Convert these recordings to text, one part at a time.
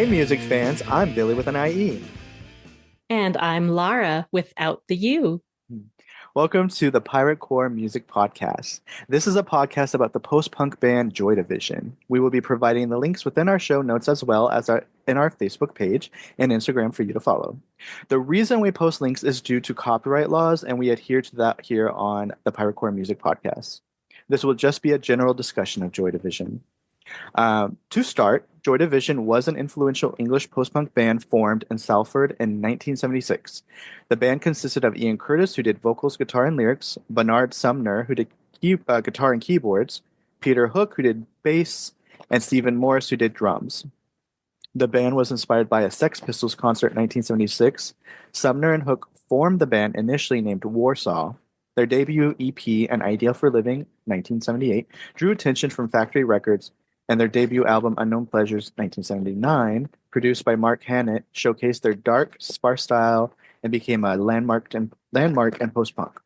Hey, music fans, I'm Billy with an IE. And I'm Lara without the U. Welcome to the Pirate Core Music Podcast. This is a podcast about the post-punk band Joy Division. We will be providing the links within our show notes as well as in our Facebook page and Instagram for you to follow. The reason we post links is due to copyright laws, and we adhere to that here on the Pirate Core Music Podcast. This will just be a general discussion of Joy Division. To start, Joy Division was an influential English post-punk band formed in Salford in 1976. The band consisted of Ian Curtis, who did vocals, guitar, and lyrics, Bernard Sumner, who did guitar and keyboards, Peter Hook, who did bass, and Stephen Morris, who did drums. The band was inspired by a Sex Pistols concert in 1976. Sumner and Hook formed the band initially named Warsaw. Their debut EP, An Ideal for Living, 1978, drew attention from Factory Records, and their debut album, Unknown Pleasures, 1979, produced by Mark Hannett, showcased their dark, sparse style and became a landmark and post-punk.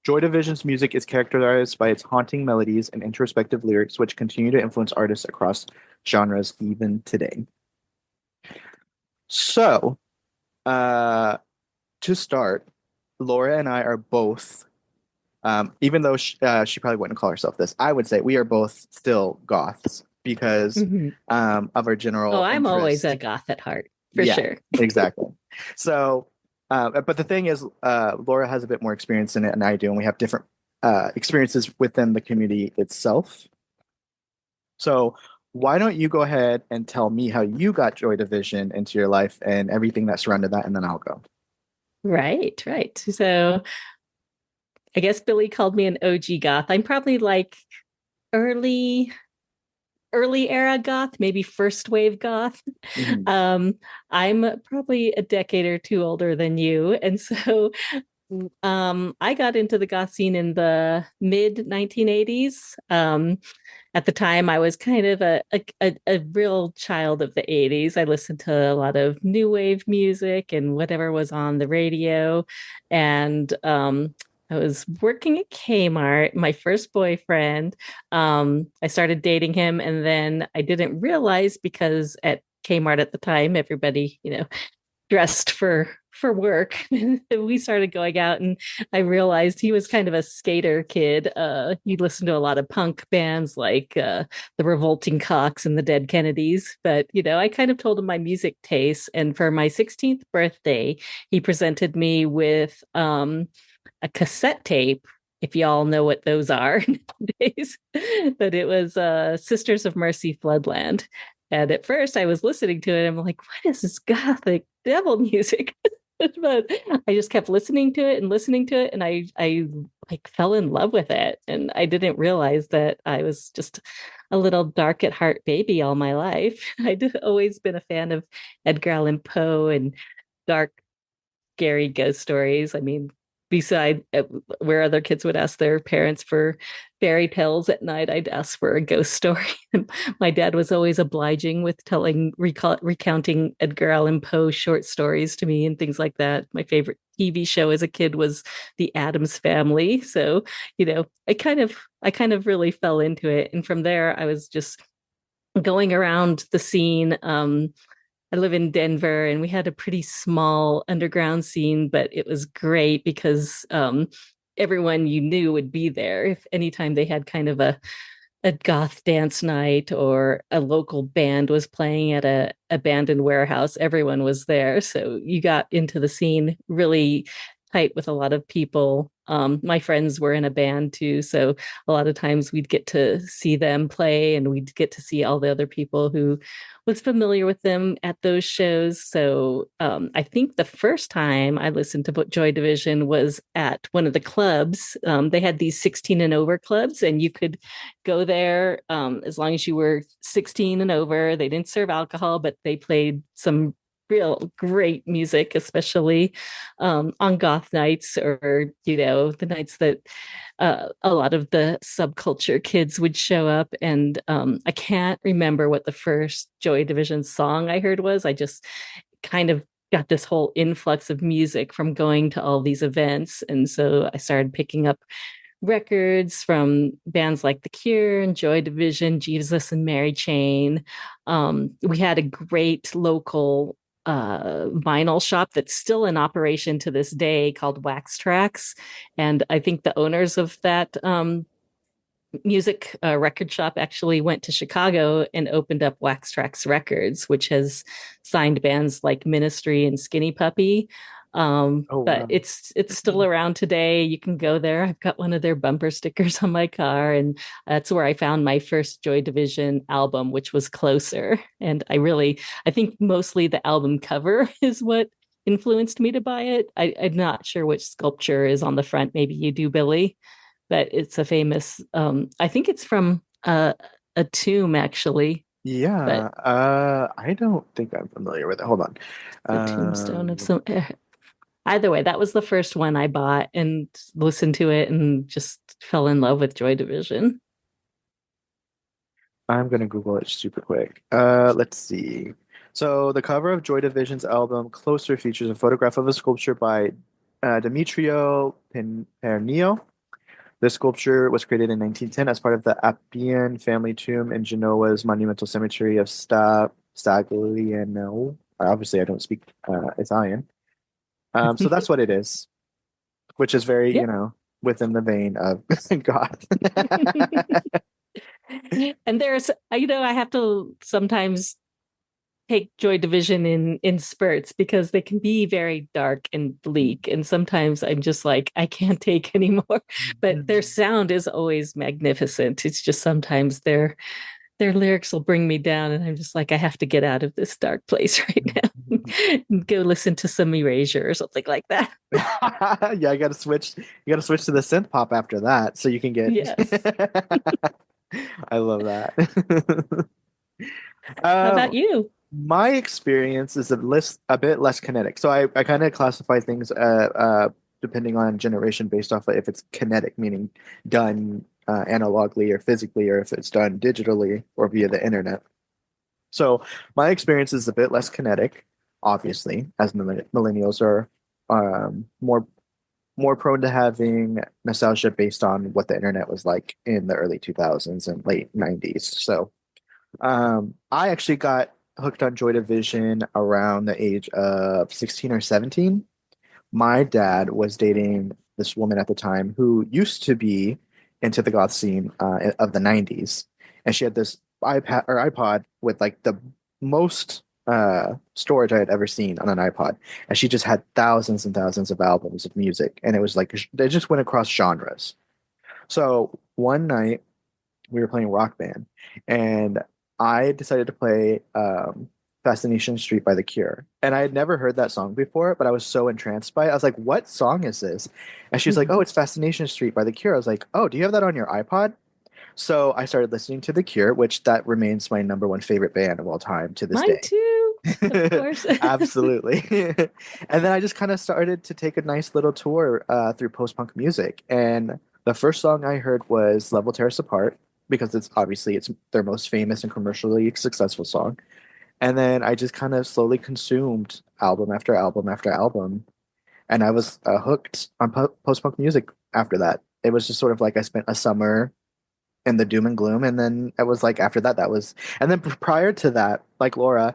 Joy Division's music is characterized by its haunting melodies and introspective lyrics, which continue to influence artists across genres even today. So, to start, Laura and I are both, even though she probably wouldn't call herself this, I would say we are both still goths because Mhm. of our Oh, general I'm always interest. a goth at heart, for Yeah, sure. exactly. So, but the thing is, Laura has a bit more experience in it than I do, and we have different experiences within the community itself. So, why don't you go ahead and tell me how you got Joy Division into your life and everything that surrounded that, and then I'll go. Right, right. So I guess Billy called me an OG goth. I'm probably like early, early era goth, maybe first wave goth. Mhm. Um, I'm probably a decade or two older than you. And so I got into the goth scene in the mid 1980s. At the time, I was kind of a real child of the 80s. I listened to a lot of new wave music and whatever was on the radio. And I was working at Kmart. My first boyfriend, I started dating him, and then I didn't realize because at Kmart at the time, everybody, dressed for work. We started going out, and I realized he was kind of a skater kid. He listened to a lot of punk bands like the Revolting Cocks and the Dead Kennedys. But I kind of told him my music tastes, and for my 16th birthday, he presented me with a cassette tape. If y'all know what those are nowadays, but it was Sisters of Mercy Floodland. And at first I was listening to it. I'm like, what is this gothic devil music? But I just kept listening to it and listening to it. And I like fell in love with it. And I didn't realize that I was just a little dark at heart baby all my life. I'd always been a fan of Edgar Allan Poe and dark, scary ghost stories. I mean, beside where other kids would ask their parents for fairy tales at night, I'd ask for a ghost story. My dad was always obliging with recounting Edgar Allan Poe short stories to me and things like that. My favorite TV show as a kid was The Addams Family. So, I kind of really fell into it. And from there, I was just going around the scene. I live in Denver, and we had a pretty small underground scene, but it was great because everyone you knew would be there. If anytime they had kind of a goth dance night or a local band was playing at a abandoned warehouse, everyone was there. So you got into the scene really tight with a lot of people. My friends were in a band too, so a lot of times we'd get to see them play, and we'd get to see all the other people who was familiar with them at those shows. So I think the first time I listened to Joy Division was at one of the clubs. They had these 16 and over clubs, and you could go there as long as you were 16 and over. They didn't serve alcohol, but they played some real great music, especially on goth nights, or the nights that a lot of the subculture kids would show up. And I can't remember what the first Joy Division song I heard was. I just kind of got this whole influx of music from going to all these events, and so I started picking up records from bands like The Cure and Joy Division, Jesus and Mary Chain. We had a great local vinyl shop that's still in operation to this day called Wax Tracks. And I think the owners of that music record shop actually went to Chicago and opened up Wax Trax Records, which has signed bands like Ministry and Skinny Puppy. Oh But wow. it's still around today. You can go there. I've got one of their bumper stickers on my car, and that's where I found my first Joy Division album, which was Closer. And I think mostly the album cover is what influenced me to buy it. I'm not sure which sculpture is on the front. Maybe you do, Billy, but it's a famous I think it's from a tomb actually, but Yeah, I don't think I'm familiar with it. Hold on. the tombstone of Um, some either way, that was the first one I bought and listened to it and just fell in love with Joy Division. I'm gonna Google it super quick. Let's see. So the cover of Joy Division's album Closer features a photograph of a sculpture by Demetrio Pernio. This sculpture was created in 1910 as part of the Appian family tomb in Genoa's monumental cemetery of Stagliano. Obviously, I don't speak Italian. So that's what it is, which is very, Yep. within the vein of God. And there's I have to sometimes take Joy Division in spurts because they can be very dark and bleak, and sometimes I'm just like I can't take anymore. But their sound is always magnificent. It's just sometimes their lyrics will bring me down, and I'm just like I have to get out of this dark place right now and go listen to some Erasure or something like that. Yeah, I gotta switch. You gotta switch to the synth pop after that, so you can get. Yes. I love that. How about Um, you? my experience is a bit less kinetic. So I kind of classify things depending on generation based off of if it's kinetic, meaning done analogically or physically, or if it's done digitally or via the internet. So my experience is a bit less kinetic, obviously, as millennials are more prone to having nostalgia based on what the internet was like in the early 2000s and late 90s. So I actually got hooked on Joy Division around the age of 16 or 17. My dad was dating this woman at the time who used to be into the goth scene of the 90s. And she had this iPad or iPod with like the most storage I had ever seen on an iPod. And she just had thousands and thousands of albums of music. And it was like, they just went across genres. So one night, we were playing Rock Band, and I decided to play Fascination Street by The Cure. And I had never heard that song before, but I was so entranced by it. I was like, what song is this? And she was like, oh, it's Fascination Street by The Cure. I was like, oh, do you have that on your iPod? So I started listening to The Cure, which that remains my number one favorite band of all time to this Mine day. too, of course. Absolutely. And then I just kind of started to take a nice little tour through post-punk music. And the first song I heard was Love Will Tear Us Apart because it's their most famous and commercially successful song. And then I just kind of slowly consumed album after album after album. And I was hooked on post-punk music after that. It was just sort of like I spent a summer in the doom and gloom, and then it was like after that that was, and then prior to that, like Laura,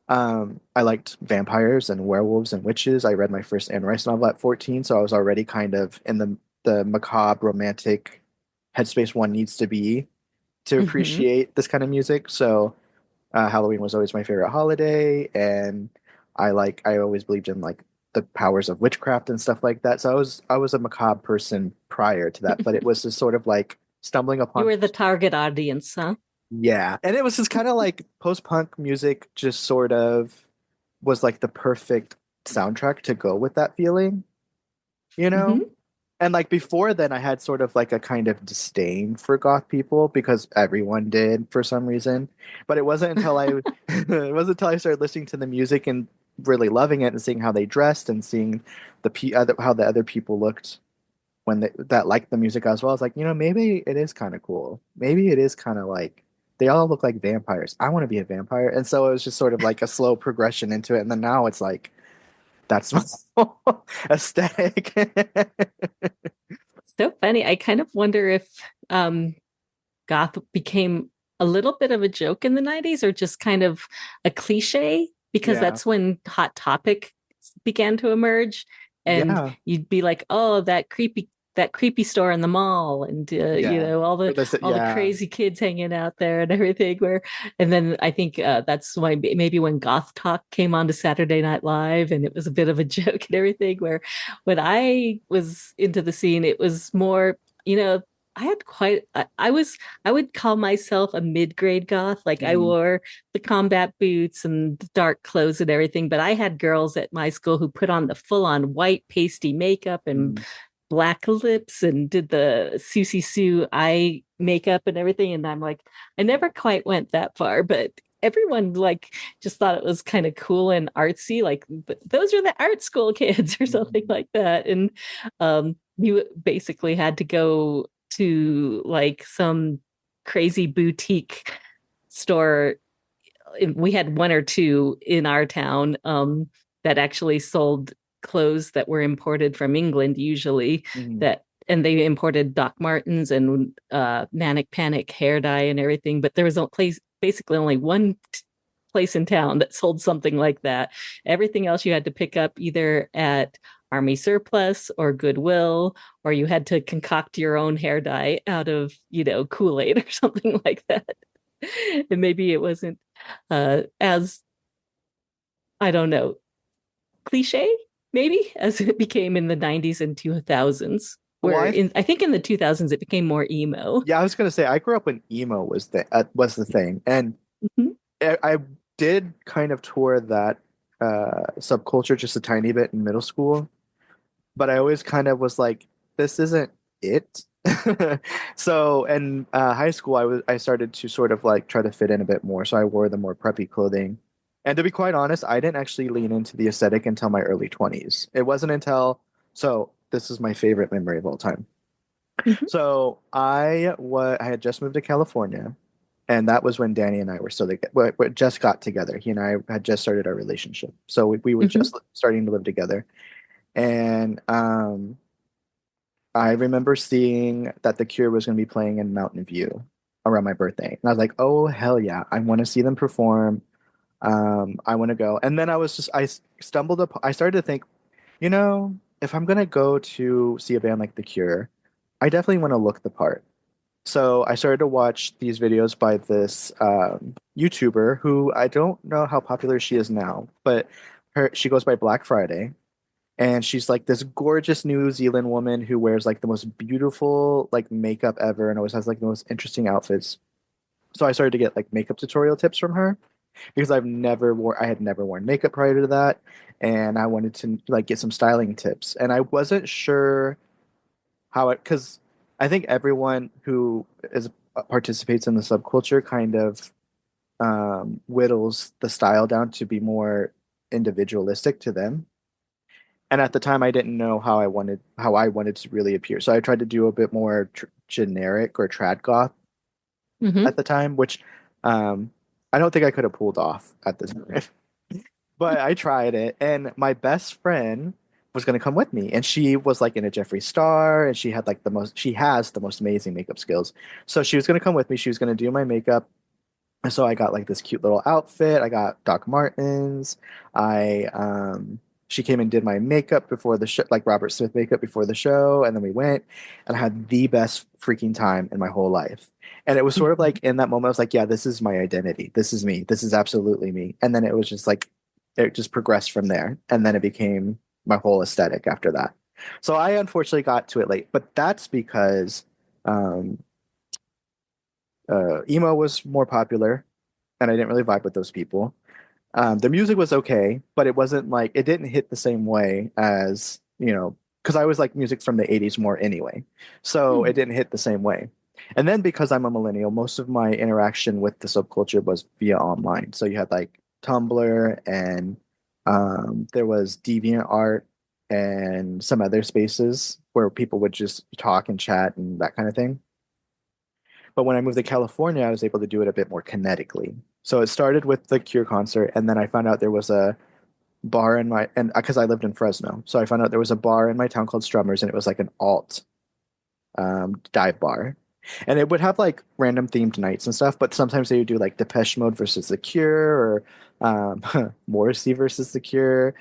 I liked vampires and werewolves and witches. I read my first Anne Rice novel at 14, so I was already kind of in the macabre romantic headspace one needs to be to Hmm. appreciate this kind of music. So Halloween was always my favorite holiday, and I always believed in like the powers of witchcraft and stuff like that. So I was a macabre person prior to that, but it was just sort of like stumbling You upon. were the target audience, huh? Yeah, and it was just kind of like post-punk music just sort of was like the perfect soundtrack to go with that feeling, you know? Hmm. And like before then I had sort of like a kind of disdain for goth people because everyone did for some reason. But it wasn't until I it wasn't until I started listening to the music and really loving it and seeing how they dressed and seeing how the other people looked when that liked the music as well. I was like, maybe it is kind of cool. Maybe it is kind of like they all look like vampires. I want to be a vampire. And so it was just sort of like a slow progression into it. And then now it's like that's my aesthetic. So funny. I kind of wonder if um, goth became a little bit of a joke in the 90s or just kind of a cliche because Yeah. that's when Hot Topic began to emerge and Yeah. you'd be like, "Oh, that creepy store in the mall and Yeah. all Or the this, all the yeah. crazy kids hanging out there and everything where and then I think that's why maybe when Goth Talk came on to Saturday Night Live and it was a bit of a joke and everything where when I was into the scene it was more I had quite I would call myself a mid-grade goth. Like I Mhm. wore the combat boots and the dark clothes and everything, but I had girls at my school who put on the full-on white pasty makeup and Mhm. black lips and did the Susie Sue eye makeup and everything. And I'm like, I never quite went that far, but everyone like just thought it was kind of cool and artsy. Like those are the art school kids or something Mhm. like that. And you basically had to go to like some crazy boutique store. We had one or two in our town that actually sold clothes that were imported from England usually Mhm. that and they imported Doc Martens and Manic Panic hair dye and everything, but there was a place basically only one place in town that sold something like that. Everything else you had to pick up either at Army Surplus or Goodwill, or you had to concoct your own hair dye out of, Kool-Aid or something like that. And maybe it wasn't as I don't know cliche maybe as it became in the 90s and 2000s Well, where in I think in the 2000s it became more emo. yeah, I was gonna say I grew up when emo was the thing, and Mhm. I did kind of tour that subculture just a tiny bit in middle school, but I always kind of was like, this isn't it. So in high school, I started to sort of like try to fit in a bit more, so I wore the more preppy clothing. And to be quite honest, I didn't actually lean into the aesthetic until my early 20s. It wasn't until so this is my favorite memory of all time. Mhm. So I had just moved to California, and that was when Danny and I were still together. We just got together. He and I had just started our relationship, so we were Mhm. just starting to live together. And I remember seeing that The Cure was going to be playing in Mountain View around my birthday, and I was like, "Oh hell yeah! I want to see them perform. I want to go." And then I stumbled up. I started to think, if I'm gonna go to see a band like The Cure, I definitely want to look the part. So I started to watch these videos by this YouTuber who I don't know how popular she is now, but she goes by Black Friday, and she's like this gorgeous New Zealand woman who wears like the most beautiful like makeup ever and always has like the most interesting outfits. So I started to get like makeup tutorial tips from her because I had never worn makeup prior to that, and I wanted to like get some styling tips, and I wasn't sure how it because I think everyone who is participates in the subculture kind of whittles the style down to be more individualistic to them. And at the time, I didn't know how I wanted to really appear, so I tried to do a bit more generic or trad goth Mhm. at the time, which um, I don't think I could have pulled off at this time. But I tried it, and my best friend was going to come with me, and she was like in a Jeffree Star, and she has the most amazing makeup skills. So she was going to come with me. She was going to do my makeup. And so I got like this cute little outfit. I got Doc Martens. I She came and did my makeup before the show, like Robert Smith makeup before the show, and then we went, and I had the best freaking time in my whole life. And it was sort of like in that moment, I was like, yeah, this is my identity. This is me. This is absolutely me. And then it was just like it just progressed from there, and then it became my whole aesthetic after that. So I unfortunately got to it late, but that's because um, emo was more popular, and I didn't really vibe with those people. The music was okay, but it wasn't like it didn't hit the same way as because I was like music from the '80s more anyway, so it Mhm. didn't hit the same way. And then because I'm a millennial, most of my interaction with the subculture was via online. So you had like Tumblr, and there was DeviantArt and some other spaces where people would just talk and chat and that kind of thing. But when I moved to California, I was able to do it a bit more kinetically. So it started with the Cure concert, and then I found out there was a bar and because I lived in Fresno, so I found out there was a bar in my town called Strummers, and it was like an alt. dive bar. And it would have like random themed nights and stuff, but sometimes they would do like Depeche Mode versus The Cure or Morrissey versus The Cure.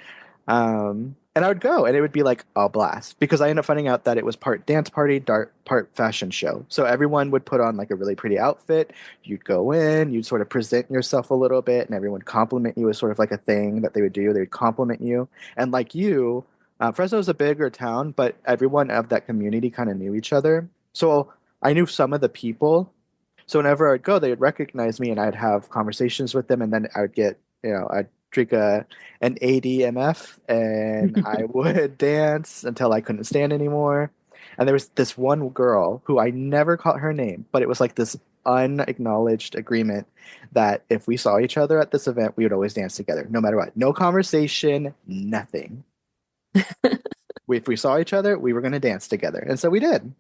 And I would go and it would be like a blast because I ended up finding out that it was part dance party, part fashion show. So everyone would put on like a really pretty outfit. You'd go in, you'd sort of present yourself a little bit, and everyone would compliment you as sort of like a thing that they would do. They would compliment you. And like you, Fresno is a bigger town, but everyone of that community kind of knew each other. So I knew some of the people. So whenever I'd go, they would recognize me and I'd have conversations with them. And then I would get, I'd drink an ADMF and I would dance until I couldn't stand anymore. And there was this one girl who I never caught her name, but it was like this unacknowledged agreement that if we saw each other at this event, we would always dance together, no matter what. No conversation, nothing. If we saw each other, we were going to dance together. And so we did.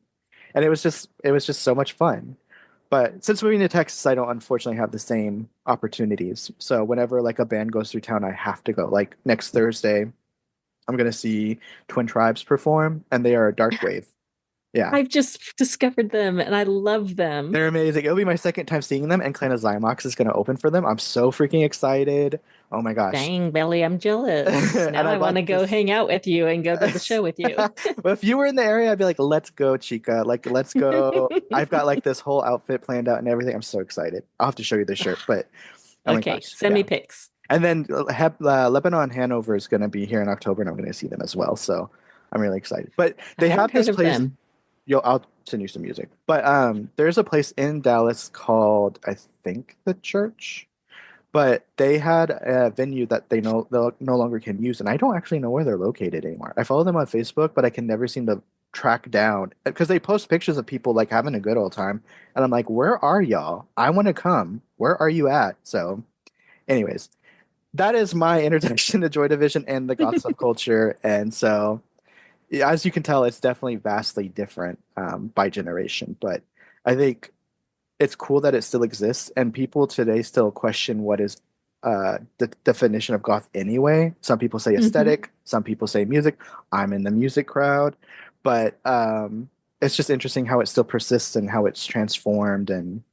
And it was just so much fun. But since moving to Texas, I don't unfortunately have the same opportunities. So whenever like a band goes through town, I have to go. Like next Thursday, I'm gonna see Twin Tribes perform, and they are a dark wave. Yeah, I've just discovered them and I love them. they're amazing. It'll be my second time seeing them, and Kleiner Zymox is gonna open for them. I'm so freaking excited. Oh my gosh. Dang, Billy, I'm jealous. And Now I I want bought to go this. hang out with you and go to the show with you. Well, if you were in the area, I'd be like, let's go, Chica. Like, let's go. I've got like this whole outfit planned out and everything. I'm so excited. I'll have to show you the shirt, but oh my Okay, gosh, send me yeah. pics. And then Lebanon Hanover is going to be here in October, and I'm going to see them as well. So I'm really excited. But I they haven't have heard this of place. them. I'll send you some music. But there's a place in Dallas called I think the Church. But they had a venue that they no longer can use, and I don't actually know where they're located anymore. I follow them on Facebook, but I can never seem to track down because they post pictures of people like having a good old time, and I'm like, where are y'all? I want to come. Where are you at? So, anyways, that is my introduction to Joy Division and the goth subculture. And so, yeah, as you can tell, it's definitely vastly different by generation. But I think it's cool that it still exists, and people today still question what is the definition of goth anyway. Some people say Mhm. aesthetic, some people say music. I'm in the music crowd, but it's just interesting how it still persists and how it's transformed and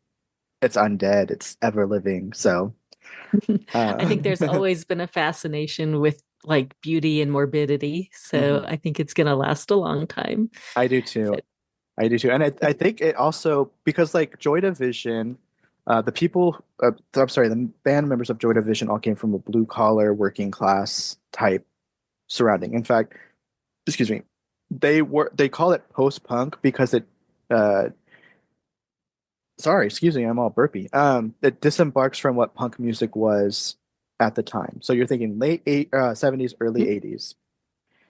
it's undead, it's ever living. So, I uh, think there's always been a fascination with like beauty and morbidity. So mhm. I think it's going to last a long time. I do too. But I do too. And I think it also, because like Joy Division, the people, I'm sorry, the band members of Joy Division all came from a blue collar, working class type surrounding. In fact, excuse me, they call it post punk because uh, sorry, excuse me, I'm all burpy. It disembarks from what punk music was at the time. So you're thinking 70s, early mm, 80s.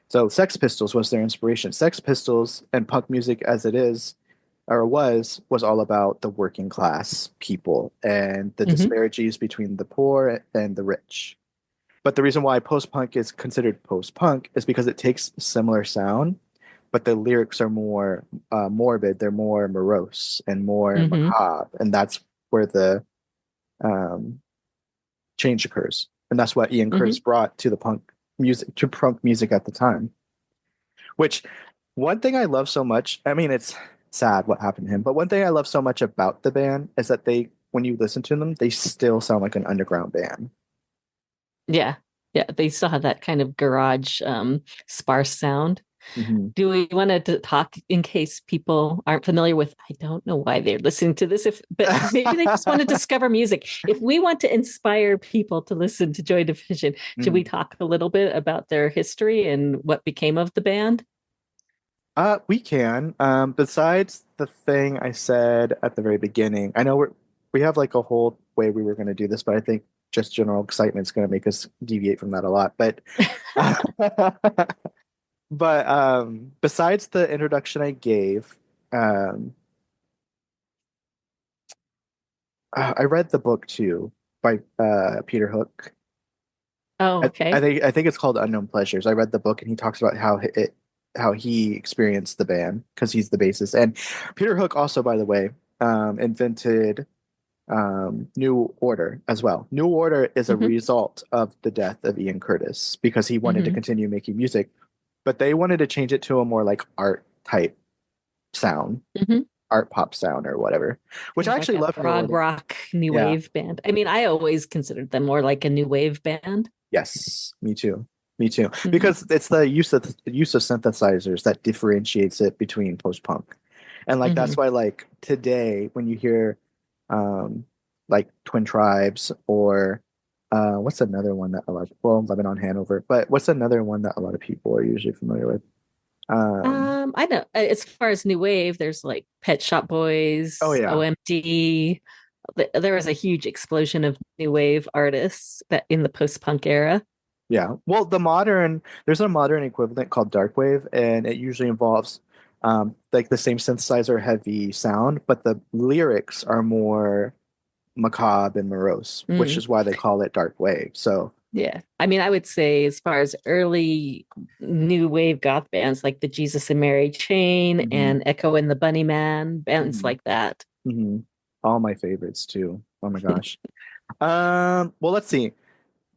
So Sex Pistols was their inspiration. Sex Pistols and punk music as it is or was all about the working class people and the mhm, disparities between the poor and the rich. But the reason why post punk is considered post punk is because it takes similar sound, but the lyrics are more morbid. They're more morose and more mhm, macabre, and that's where the um, change occurs. And that's what Ian Curtis mhm. brought to the punk music at the time. Which one thing I love so much, I mean, it's sad what happened to him, but one thing I love so much about the band is that when you listen to them, they still sound like an underground band. Yeah. Yeah. They still have that kind of garage, sparse sound. Hmm. Do we want to talk in case people aren't familiar with? I don't know why they're listening to this, if but maybe they just want to discover music. If we want to inspire people to listen to Joy Division, should we Mm. talk a little bit about their history and what became of the band? We can. Besides the thing I said at the very beginning, I know we have like a whole way we were going to do this, but I think just general excitement is going to make us deviate from that a lot. But but besides the introduction I gave, um, I read the book too by Peter Hook. Oh, I okay. think it's called Unknown Pleasures. I read the book and he talks about how he experienced the band because he's the bassist. And Peter Hook also, by the way, invented New Order as well. New Order is a Hmm. result of the death of Ian Curtis because he wanted to Hmm. continue making music, but they wanted to change it to a more like art type sound, Hmm. art pop sound or whatever, which Kind I of like actually a love for what prog it. rock new Yeah. wave band. I mean, I always considered them more like a new wave band. Yes, me too. Me too. Hmm. Because it's the use of synthesizers that differentiates it between post-punk. And like that's Hmm. why like today when you hear um like Twin Tribes or what's another one that a lot well Lebanon Hanover, but what's another one that a lot of people are usually familiar with? I know as far as new wave, there's like Pet Shop Oh Boys, yeah. OMD. There was a huge explosion of new wave artists that in the post-punk era. Yeah. Well, there's a modern equivalent called dark wave, and it usually involves like the same synthesizer heavy sound, but the lyrics are more macabre and morose, which Mm, is why they call it dark wave. So, yeah. I mean, I would say as far as early new wave goth bands like the Jesus and Mary Chain hmm and Echo and the Bunnyman, bands hmm like that. hmm all my favorites too. Oh my gosh. Well, let's see.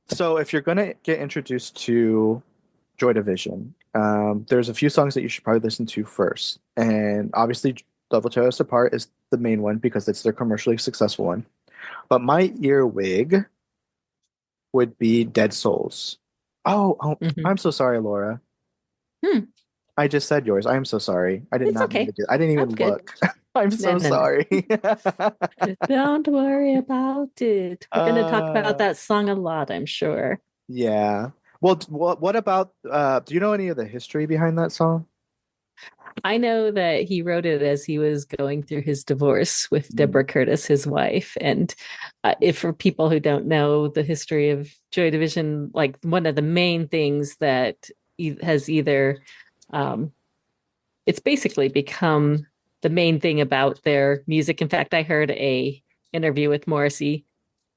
So, if you're gonna get introduced to Joy Division, there's a few songs that you should probably listen to first, and obviously, Devil Tear Us Apart is the main one because it's their commercially successful one. But my earwig would be Dead Souls. Oh, Hmm. I'm so sorry, Laura. Hmm, I just said yours. I am so sorry. I did it's not mean to okay. do. I didn't I'm even good. look. I'm No, so no, no. sorry. Don't worry about it. We're going to talk about uh, that song a lot, I'm sure. yeah. Well, what about do you know any of the history behind that song? I know that he wrote it as he was going through his divorce with Mm, Deborah Curtis, his wife. And if for people who don't know the history of Joy Division, like one of the main things that has either, um, it's basically become the main thing about their music. In fact, I heard a interview with Morrissey,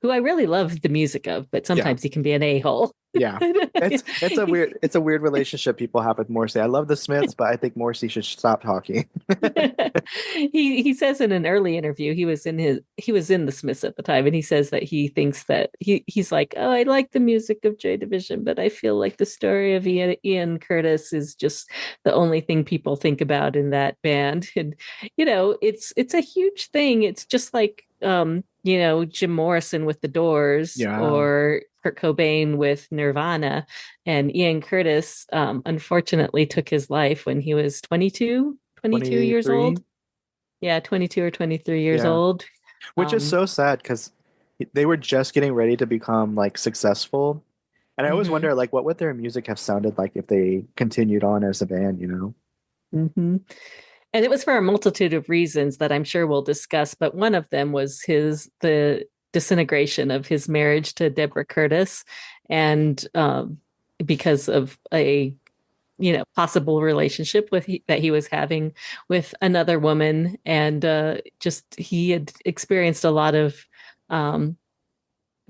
who I really love the music of, but yeah. sometimes he can be an a-hole. Yeah. It's a weird relationship people have with Morrissey. I love the Smiths, but I think Morrissey should stop talking. he says in an early interview he was in the Smiths at the time, and he says that he thinks that he's like, oh, I like the music of Joy Division, but I feel like the story of Ian Curtis is just the only thing people think about in that band. And it's a huge thing. It's just like Jim Morrison with the Doors Yeah. or Kurt Cobain with Nirvana. And Ian Curtis, unfortunately, took his life when he was 22 years 23. old. Yeah, 22 or 23 years Yeah. old. Which is Um, so sad because they were just getting ready to become like successful. And I always mhm, wonder like what would their music have sounded like if they continued on as a band, you know? mhm. And it was for a multitude of reasons that I'm sure we'll discuss, but one of them was the disintegration of his marriage to Deborah Curtis, and because of a possible relationship that he was having with another woman, and just he had experienced a lot of um,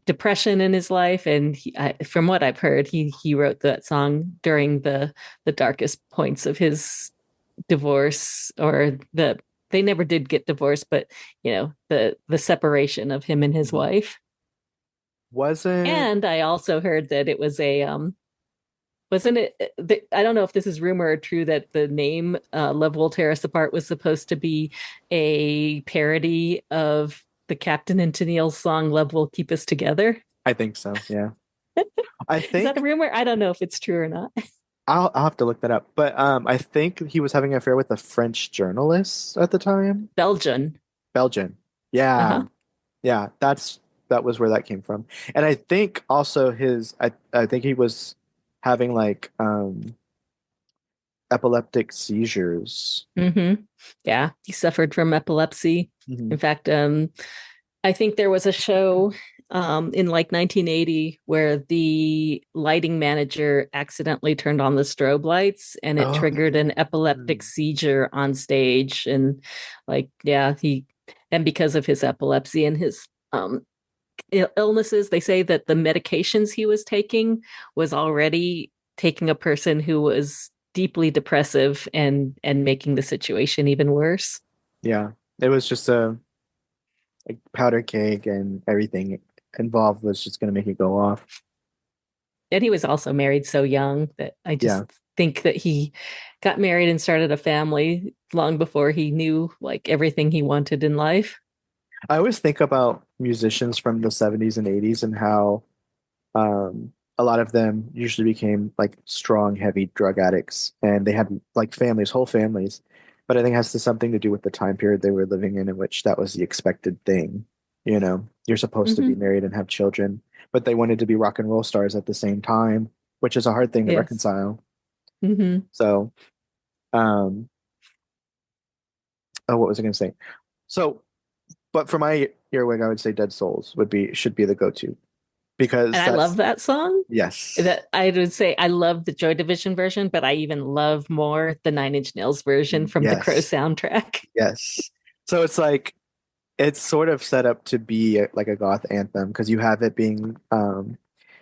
depression in his life, and from what I've heard, he wrote that song during the darkest points of his divorce, or they never did get divorced, but the separation of him and his Mhm. wife. Wasn't And I also heard that it was a wasn't it? I don't know if this is rumor or true that the name Love Will Tear Us Apart was supposed to be a parody of the Captain and Tennille's song Love Will Keep Us Together. I think so, yeah. I Is that a think rumor? I don't know if it's true or not. I'll have to look that up. But I think he was having an affair with a French journalist at the time. Belgian. Belgian. Uh-huh. Yeah. Yeah, that was where that came from. And I think also I think he was having like epileptic seizures. Mm-hmm. Yeah, he suffered from epilepsy. Hmm In fact, I think there was a show in like 1980 where the lighting manager accidentally turned on the strobe lights, and it Oh, triggered an epileptic seizure on stage. And like, yeah, and because of his epilepsy and his illnesses, they say that the medications he was taking was already taking a person who was deeply depressive and making the situation even worse. yeah. It was just a like powder cake and everything involved was just gonna make it go off. And he was also married so young that I just Yeah. think that he got married and started a family long before he knew like everything he wanted in life. I always think about musicians from the 70s and 80s and how a lot of them usually became like strong, heavy drug addicts, and they had like families, whole families. But I think it has to something to do with the time period they were living in which that was the expected thing. You know, you're supposed to be Hmm. married and have children, but they wanted to be rock and roll stars at the same time, which is a hard thing to Yes. reconcile. Hmm. So, um, oh, what was I going to say? So, but for my earwig, I would say Dead Souls would be should be the go-to And because I love that's that song. yes, That I would say I love the Joy Division version, but I even love more the Nine Inch Nails version from the Crow yes, soundtrack. yes. So it's like it's sort of set up to be like a goth anthem because you have it being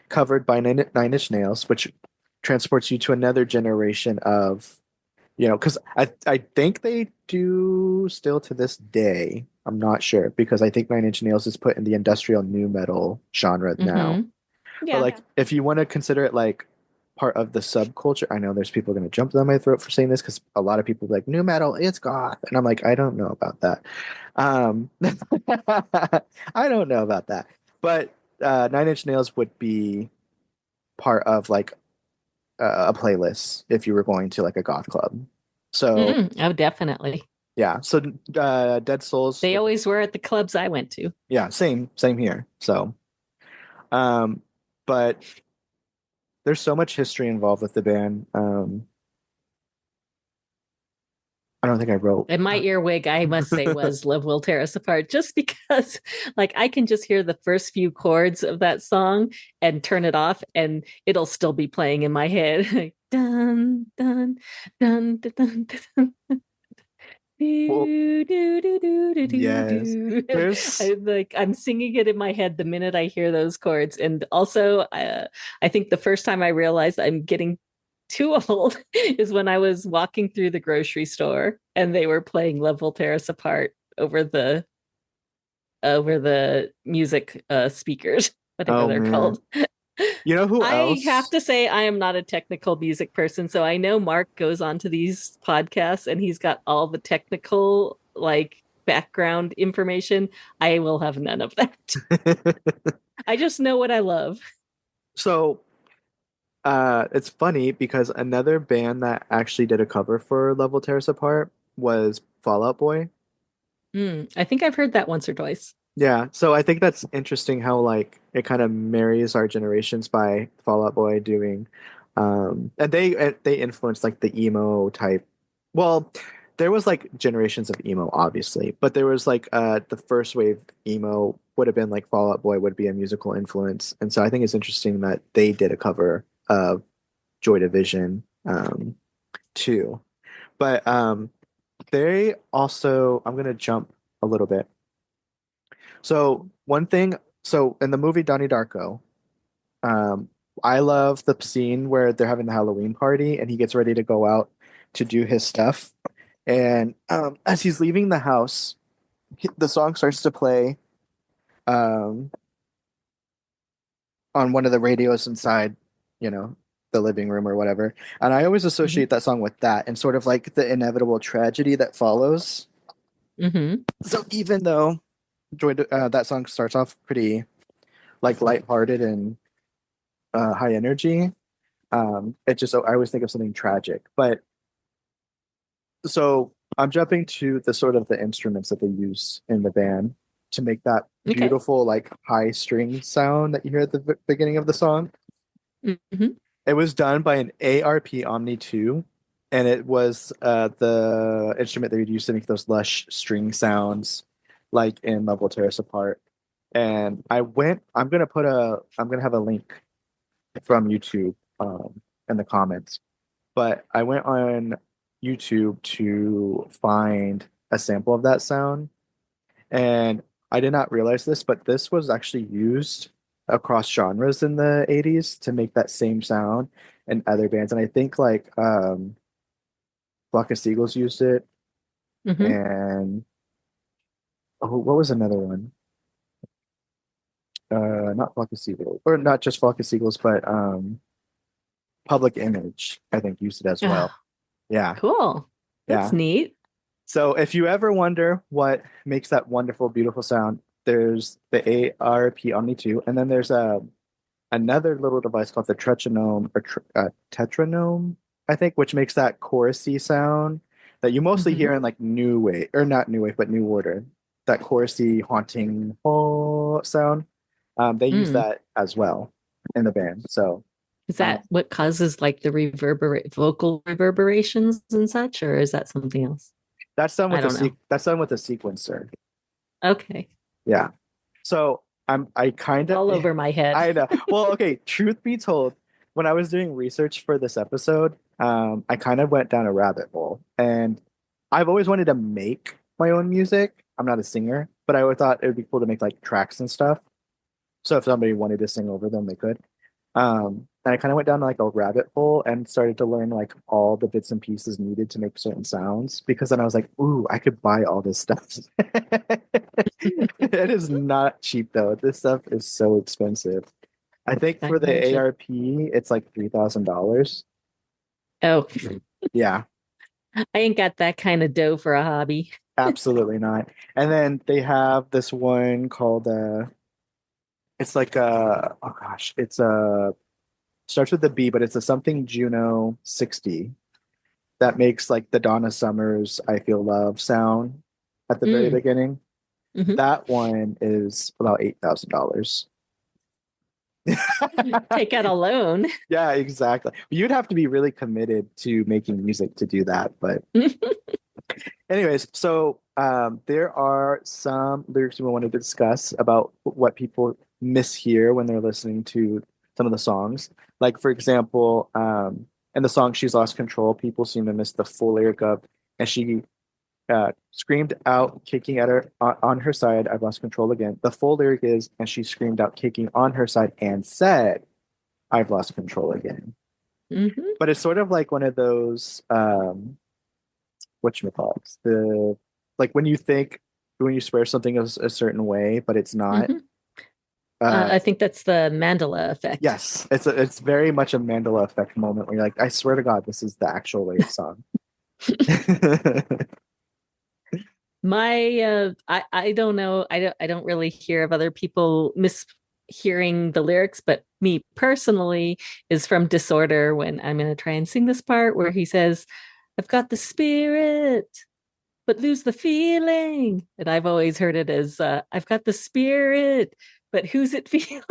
covered by Nine Inch Nails, which transports you to another generation of, you know, because I think they do still to this day. I'm not sure because I think Nine Inch Nails is put in the industrial new metal genre now. Hmm. But Yeah. like, if you want to consider it like part of the subculture, I know there's people going to jump down my throat for saying this because a lot of people be like new metal, it's goth, and I'm like, I don't know about that. Um, I don't know about that, but Nine Inch Nails would be part of like a playlist if you were going to like a goth club. So Oh, definitely. yeah, so Dead Souls, They always were at the clubs I went to. yeah, same here. So, um, but there's so much history involved with the band. I don't think I wrote. And my earwig, I must say, was Love Will Tear Us Apart, just because, like, I can just hear the first few chords of that song and turn it off, and it'll still be playing in my head. Like, dun, dun, dun, dun, dun, dun, Well, do, do, do, do, do, do, yes. do. And There's I'm singing it in my head the minute I hear those chords. And also, I think the first time I realized I'm getting too old is when I was walking through the grocery store and they were playing Love Will Tear Us Apart over the music speakers, whatever oh they're man. called. You know who I have else? to say I am not a technical music person, so I know Mark goes on to these podcasts and he's got all the technical like background information. I will have none of that. I just know what I love. So, it's funny because another band that actually did a cover for Love Will Tear Us Apart was Fall Out Boy. I think I've heard that once or twice. Yeah, so I think that's interesting how like it kind of marries our generations by Fall Out Boy doing and they influenced like the emo type. Well, there was like generations of emo obviously, but there was like the first wave emo would have been like Fall Out Boy would be a musical influence. And so I think it's interesting that they did a cover of Joy Division too. But they also I'm gonna jump a little bit. So one thing, so in the movie Donnie Darko, um, I love the scene where they're having the Halloween party and he gets ready to go out to do his stuff. And as he's leaving the house, the song starts to play um, on one of the radios inside, you know, the living room or whatever. And I always Hmm. associate that song with that and sort of like the inevitable tragedy that follows. Hmm. So even though that song starts off pretty like lighthearted and high energy. It just I always think of something tragic. But so I'm jumping to the sort of the instruments that they use in the band to make that Okay. beautiful like high string sound that you hear at the beginning of the song. Hmm. It was done by an ARP Omni 2, and it was the instrument they would use to make those lush string sounds, like in Love Will Tear Us Apart. And I'm gonna have a link from YouTube in the comments. But I went on YouTube to find a sample of that sound, and I did not realize this, but this was actually used across genres in the 80s to make that same sound in other bands. And I think like Flock of Seagulls used it, Hmm. and oh, what was another one? Not Flock of Seagulls, or not just Flock of Seagulls, but Public Image, I think, used it as Oh, well. Yeah, cool. That's yeah. neat. So if you ever wonder what makes that wonderful, beautiful sound, there's the ARP Omni 2, and then there's another little device called the tetranome or tetranome, I think, which makes that chorusy sound that you mostly Hmm. hear in like new wave, or not new wave, but new order. That chorusy, haunting oh sound. They use Mm. that as well in the band. So Is um, that what causes like the reverberate vocal reverberations and such, or is that something else? I don't know. that's done with a sequencer. Okay. Yeah. So I kind of All over my head. I know. Well, okay, truth be told, when I was doing research for this episode, I kind of went down a rabbit hole. And I've always wanted to make my own music. I'm not a singer, but I always thought it would be cool to make like tracks and stuff. So if somebody wanted to sing over them, they could. And I kind of went down like a rabbit hole and started to learn like all the bits and pieces needed to make certain sounds because then I was like, ooh, I could buy all this stuff. It is not cheap though. This stuff is so expensive. I think I for the imagine. ARP, it's like $3,000. Oh, Yeah, I ain't got that kind of dough for a hobby. absolutely not. And then they have this one called it's like oh gosh, it's starts with the B, but it's a something Juno 60 that makes like the Donna Summers I Feel Love sound at the very Mm. beginning. Hmm. That one is about $8,000. Take out a loan. Yeah, exactly. You'd have to be really committed to making music to do that. But anyways, so there are some lyrics we wanted to discuss about what people mishear when they're listening to some of the songs. Like for example, in the song "She's Lost Control," people seem to miss the full lyric of, and she screamed out, kicking at her on her side. I've lost control again. The full lyric is, and she screamed out, kicking on her side, and said, "I've lost control again." Hmm. But it's sort of like one of those whatchamacallits, the like when you swear something is a certain way, but it's not. Hmm. Uh I think that's the Mandela effect. yes, it's very much a Mandela effect moment where you're like, I swear to God, this is the actual way it's sung. I don't know. I don't really hear of other people mishearing the lyrics, but me personally is from Disorder when I'm gonna try and sing this part where he says, I've got the spirit, but lose the feeling. And I've always heard it as I've got the spirit, but who's it feeling?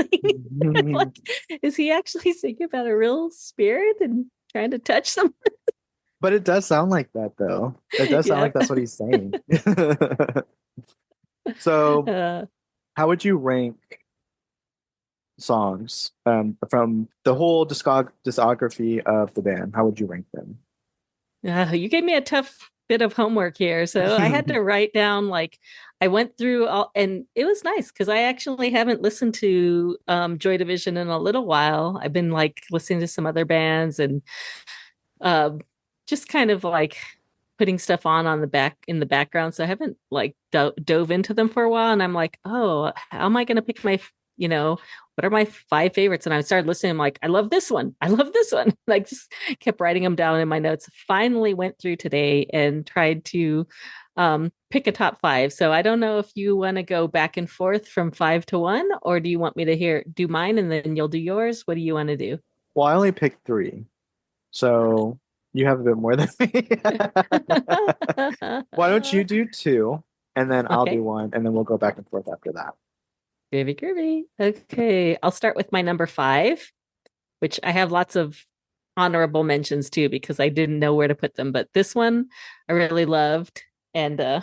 Like, is he actually singing about a real spirit and trying to touch someone? But it does sound like that though. It does sound like Yep. that's what he's saying. So, Uh, how would you rank songs from the whole discography of the band? How would you rank them? you gave me a tough bit of homework here. So I had to write down, like, I went through all, and it was nice because I actually haven't listened to Joy Division in a little while. I've been like listening to some other bands and uh, just kind of like putting stuff on the back in the background. So I haven't like dove into them for a while. And I'm like, oh, how am I going to pick my, you know, what are my five favorites? And I started listening. I'm like, I love this one. I love this one. Like just kept writing them down in my notes. Finally went through today and tried to pick a top five. So I don't know if you want to go back and forth from 5 to 1, or do you want me to do mine and then you'll do yours? What do you want to do? Well, I only picked three, so you have a bit more than me. Why don't you do two, and then I'll do Okay. one, and then we'll go back and forth after that. Groovy, groovy. Okay, I'll start with my number five, which I have lots of honorable mentions too because I didn't know where to put them. But this one I really loved, and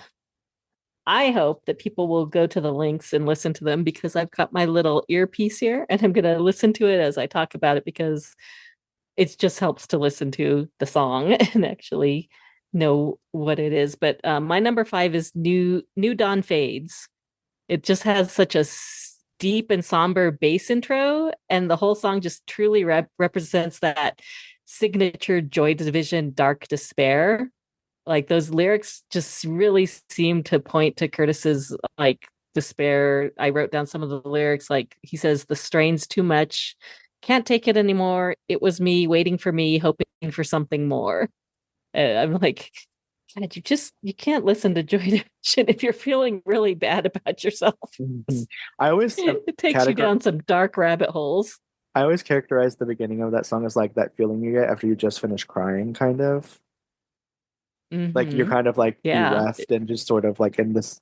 I hope that people will go to the links and listen to them because I've got my little earpiece here, and I'm gonna listen to it as I talk about it because it just helps to listen to the song and actually know what it is. But my number five is New Dawn Fades. It just has such a deep and somber bass intro, and the whole song just truly represents that signature Joy Division dark despair. Like those lyrics just really seem to point to Curtis's like despair. I wrote down some of the lyrics, like he says, "The strain's too much. Can't take it anymore. It was me waiting for me, hoping for something more. I'm like, God, you can't listen to Joy Division if you're feeling really bad about yourself. Mhm. I always It takes you categorize. down some dark rabbit holes. I always characterize the beginning of that song as like that feeling you get after you just finish crying, kind of like you're Hmm. kind of like Yeah. bereft and just sort of like in this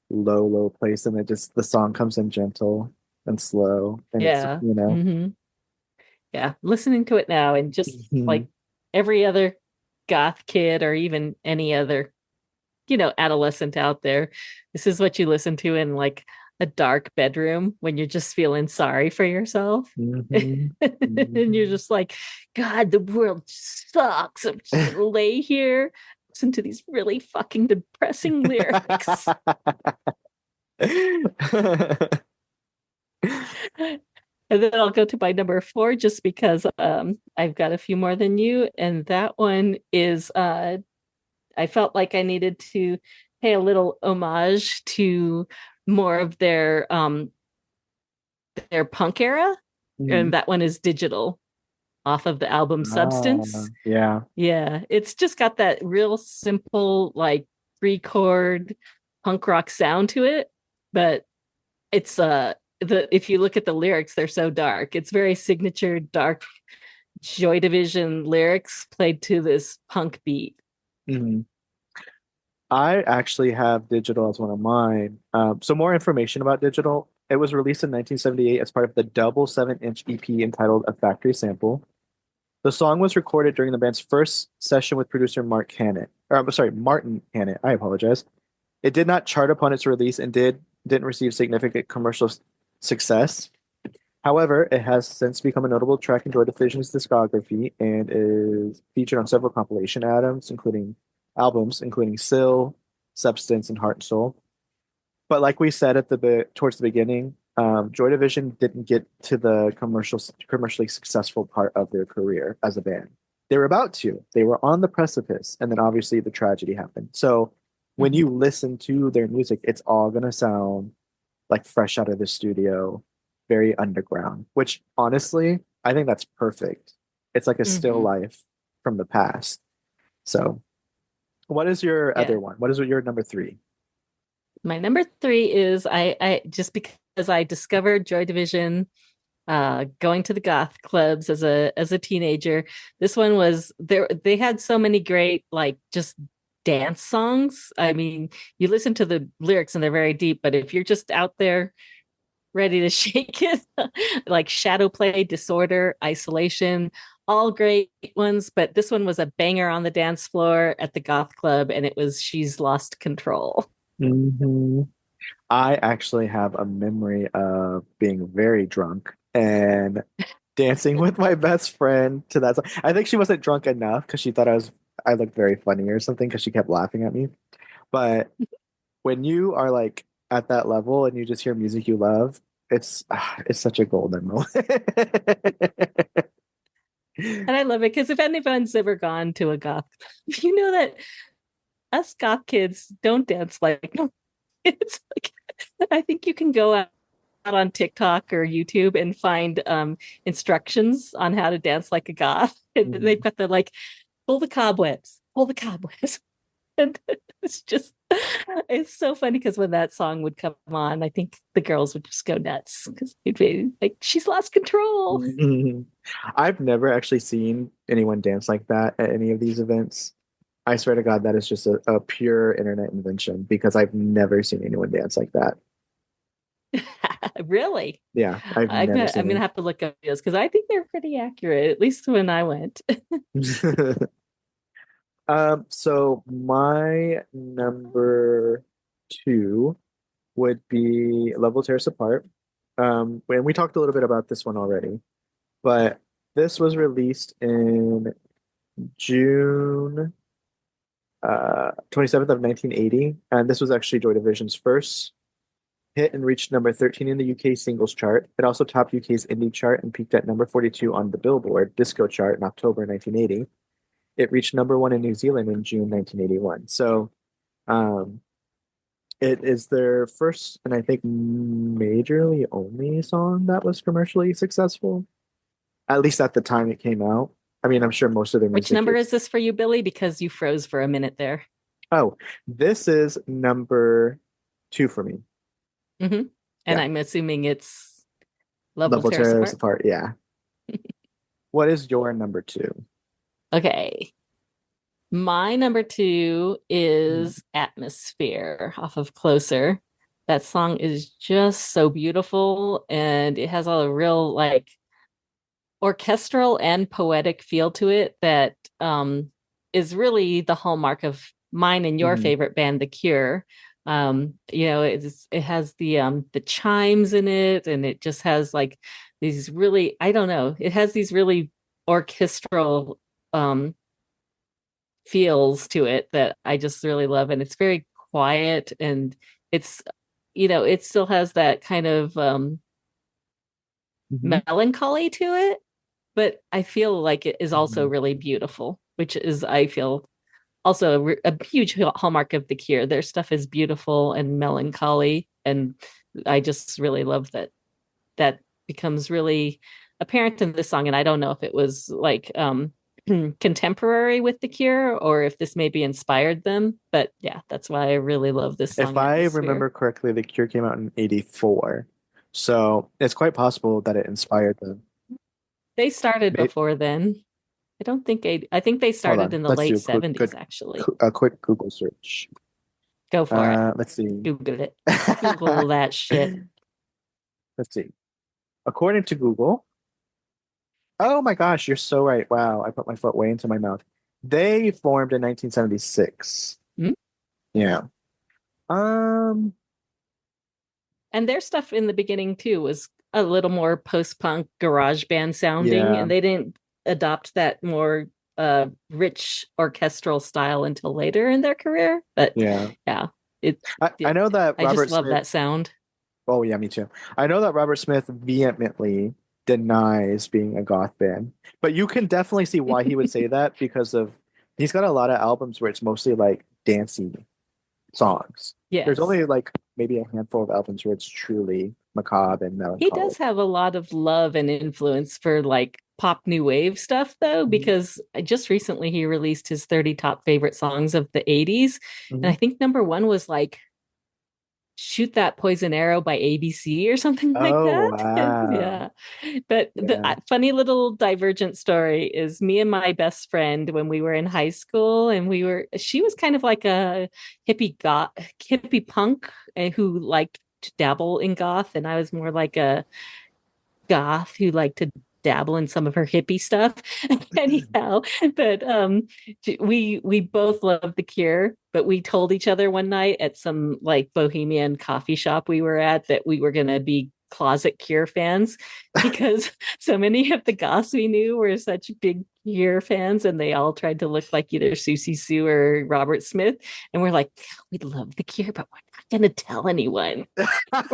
low, low place, and it just the song comes in gentle and slow, and it's Yeah. you know. Hmm. Yeah. Listening to it now and just like Mhm. every other goth kid or even any other, adolescent out there, this is what you listen to in like a dark bedroom when you're just feeling sorry for yourself. Mhm. And you're Mhm. just like, God, the world sucks. I'm just gonna lay here, listen to these really fucking depressing lyrics. And then I'll go to my number four just because I've got a few more than you. And that one is I felt like I needed to pay a little homage to more of their punk era. Mhm. And that one is Digital off of the album Substance. Yeah. Yeah, it's just got that real simple, like 3 chord punk rock sound to it. But it's the if you look at the lyrics, they're so dark. It's very signature dark Joy Division lyrics played to this punk beat. Mhm. I actually have Digital as one of mine. So more information about Digital. It was released in 1978 as part of the double 7-inch EP entitled A Factory Sample. The song was recorded during the band's first session with producer Mark Hannett. Or I'm sorry, Martin Hannett. I apologize. It did not chart upon its release and didn't receive significant commercial success. However, it has since become a notable track in Joy Division's discography and is featured on several compilation albums, including Sill, Substance, and Heart and Soul. But like we said at towards the beginning, Joy Division didn't get to the commercially successful part of their career as a band. They were about to. They were on the precipice, and then obviously the tragedy happened. So when Mhm. you listen to their music, it's all gonna sound like fresh out of the studio, very underground, which honestly, I think that's perfect. It's like a still Mhm. life from the past. So, what is your Yeah. other one? What is your number three? My number three is I just because I discovered Joy Division going to the goth clubs as a teenager. This one was there. They had so many great like just dance songs. I mean, you listen to the lyrics and they're very deep, but if you're just out there ready to shake it, like Shadow Play, Disorder, Isolation, all great ones. But this one was a banger on the dance floor at the goth club, and it was She's Lost Control. Hmm. I actually have a memory of being very drunk and dancing with my best friend to that song. I think she wasn't drunk enough because she thought I looked very funny or something because she kept laughing at me. But when you are like at that level and you just hear music you love, it's such a golden moment. And I love it because if anyone's ever gone to a goth, you know that us goth kids don't dance like it's like I think you can go out on TikTok or YouTube and find instructions on how to dance like a goth. And they've Mhm. got the like pull the cobwebs. And it's just it's so funny because when that song would come on, I think the girls would just go nuts because it'd be like she's lost control. Mhm. I've never actually seen anyone dance like that at any of these events. I swear to God, that is just a pure internet invention because I've never seen anyone dance like that. Really? Yeah, I've never I'm seen gonna have to look up those because I think they're pretty accurate, at least when I went. it. So my number two would be Love Will Tear Us Apart. And we talked a little bit about this one already, but this was released in June 27th of 1980, and this was actually Joy Division's first hit and reached number 13 in the UK singles chart. It also topped UK's indie chart and peaked at number 42 on the Billboard disco chart in October 1980. It reached number one in New Zealand in June 1981. So um, it is their first and I think majorly only song that was commercially successful. at least at the time it came out. I mean, I'm sure most of their Which music number is. is this for you, Billy? Because you froze for a minute there. Oh, this is number two for me. Hmm. And Yeah. I'm assuming it's Love Will Level Tear Us Tears Apart. Apart. Yeah. What is your number two? Okay. My number two is Atmosphere off of Closer. That song is just so beautiful and it has a real like orchestral and poetic feel to it that is really the hallmark of mine and your Mm-hmm. favorite band, The Cure. It has the chimes in it, and it just has like these really, I don't know, it has these really orchestral um feels to it that I just really love, and it's very quiet, and it's it still has that kind of Mm-hmm. melancholy to it, but I feel like it is also Mm-hmm. really beautiful, which is, I feel, also a huge hallmark of The Cure. Their stuff is beautiful and melancholy, and I just really love that becomes really apparent in this song. And I don't know if it was like contemporary with The Cure or if this maybe inspired them, but yeah, that's why I really love this If song, I Atmosphere. remember correctly, The Cure came out in 84. So it's quite possible that it inspired them. They started Maybe, before then. I think they hold started on. in the Let's do late a quick, 70s actually. a quick Google search. Go for it. Let's see. Google it. Google that shit. Let's see. According to Google, oh my gosh, you're so right. Wow, I put my foot way into my mouth. They formed in 1976. Hmm? Yeah. Um, And their stuff in the beginning too was a little more post-punk garage band sounding, yeah. and they didn't adopt that more rich orchestral style until later in their career. But Yeah. yeah, it, I know that I just Robert love Smith. that sound. Oh yeah, me too. I know that Robert Smith vehemently denies being a goth band, but you can definitely see why he would say that because of he's got a lot of albums where it's mostly like dancey songs. There's Yes. only like maybe a handful of albums where it's truly macabre and He does melancholic. have a lot of love and influence for like pop new wave stuff though, Mhm. because just recently he released his 30 top favorite songs of the 80s. And I Mhm. think number one was like Shoot That Poison Arrow by ABC or something like Oh that. wow. Yeah. But the Yeah. funny little divergent story is me and my best friend when we were in high school, and she was kind of like a hippie punk who liked to dabble in goth, and I was more like a goth who liked to dabble in some of her hippie stuff. Anyhow, but we both loved The Cure, but we told each other one night at some like bohemian coffee shop we were at that we were going to be closet Cure fans because so many of the goths we knew were such big Cure fans, and they all tried to look like either Susie Sue or Robert Smith, and we're like, we love The Cure, but we're not going to tell anyone. We're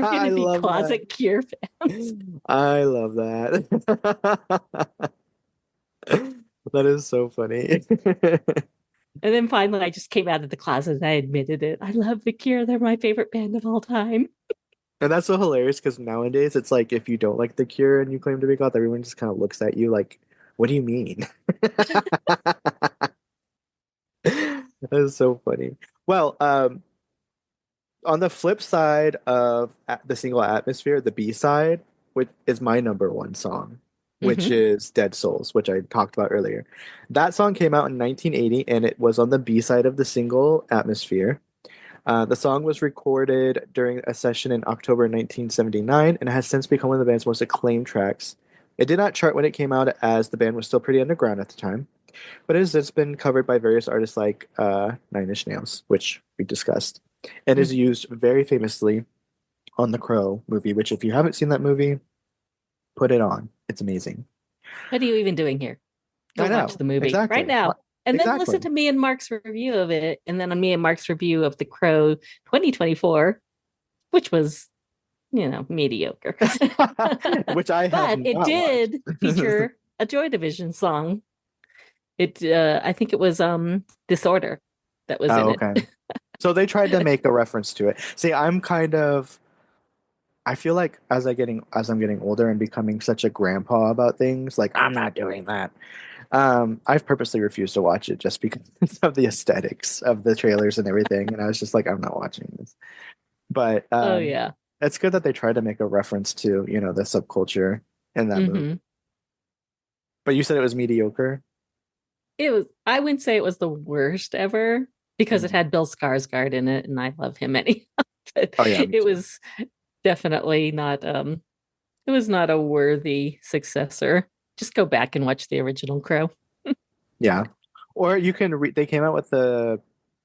going I to be love that. closet Cure fans. I love that. That is so funny. And then finally, I just came out of the closet and I admitted it. I love The Cure. They're my favorite band of all time. And that's so hilarious because nowadays it's like if you don't like The Cure and you claim to be goth, everyone just kind of looks at you like, what do you mean? That is so funny. Well, on the flip side of the single Atmosphere, the B side, which is my number one song, which Mm-hmm. is Dead Souls, which I talked about earlier. That song came out in 1980 and it was on the B side of the single Atmosphere. The song was recorded during a session in October 1979 and has since become one of the band's most acclaimed tracks. It did not chart when it came out as the band was still pretty underground at the time, but it has since been covered by various artists like Nine Inch Nails, which we discussed, and is Mm-hmm. used very famously on the Crow movie, which if you haven't seen that movie, put it on. It's amazing. What are you even doing here? Go I watch know. the movie right Exactly. now. And then listen Exactly. to me and Mark's review of it. And then on me and Mark's review of The Crow 2024, which was, mediocre. Which I have But it not watched. did feature a Joy Division song. I think it was Disorder that was in Oh, it. okay. So they tried to make a reference to it. See, I'm kind of I feel like as I'm getting older and becoming such a grandpa about things, like I'm not doing that. I've purposely refused to watch it just because of the aesthetics of the trailers and everything, and I was just like, I'm not watching this. But Oh yeah. it's good that they tried to make a reference to, the subculture in that movie. Hmm. But you said it was mediocre. It was, I wouldn't say it was the worst ever because it Mhm. had Bill Skarsgård in it, and I love him anyhow. But Oh yeah, me it too. was definitely not it was not a worthy successor. Just go back and watch the original Crow. Yeah. Or you can read. They came out with a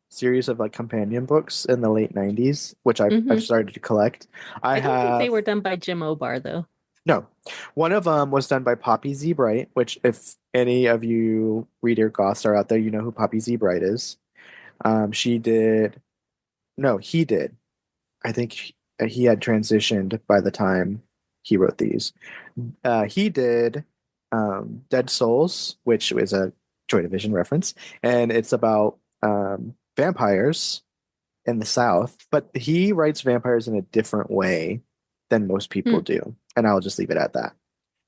series of like companion books in the late '90s, which I've Hmm. started to collect. I I don't think they have were done by Jim O'Barr though. no. One of them was done by Poppy Z Bright, which if any of you reader goths are out there, you know who Poppy Z Bright is. She did. No, he did. I think he had transitioned by the time he wrote these. He did Dead Souls, which is a Joy Division reference, and it's about vampires in the South, but he writes vampires in a different way than most people Hmm. do. And I'll just leave it at that.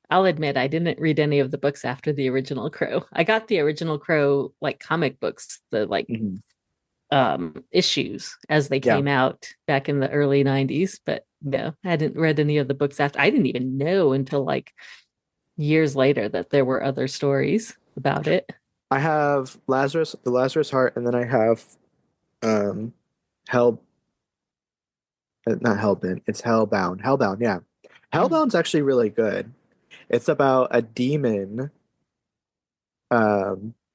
I'll admit I didn't read any of the books after the original Crow. I got the original Crow like comic books, the like Mhm. issues as they Yeah. came out back in the early 90s, but no, I hadn't read any of the books after. I didn't even know until like years later that there were other stories about it. I have the Lazarus Heart, and then I have um Hell, not Hellbent, it's Hellbound. Hellbound, yeah. Mm. Hellbound's actually really good. It's about a demon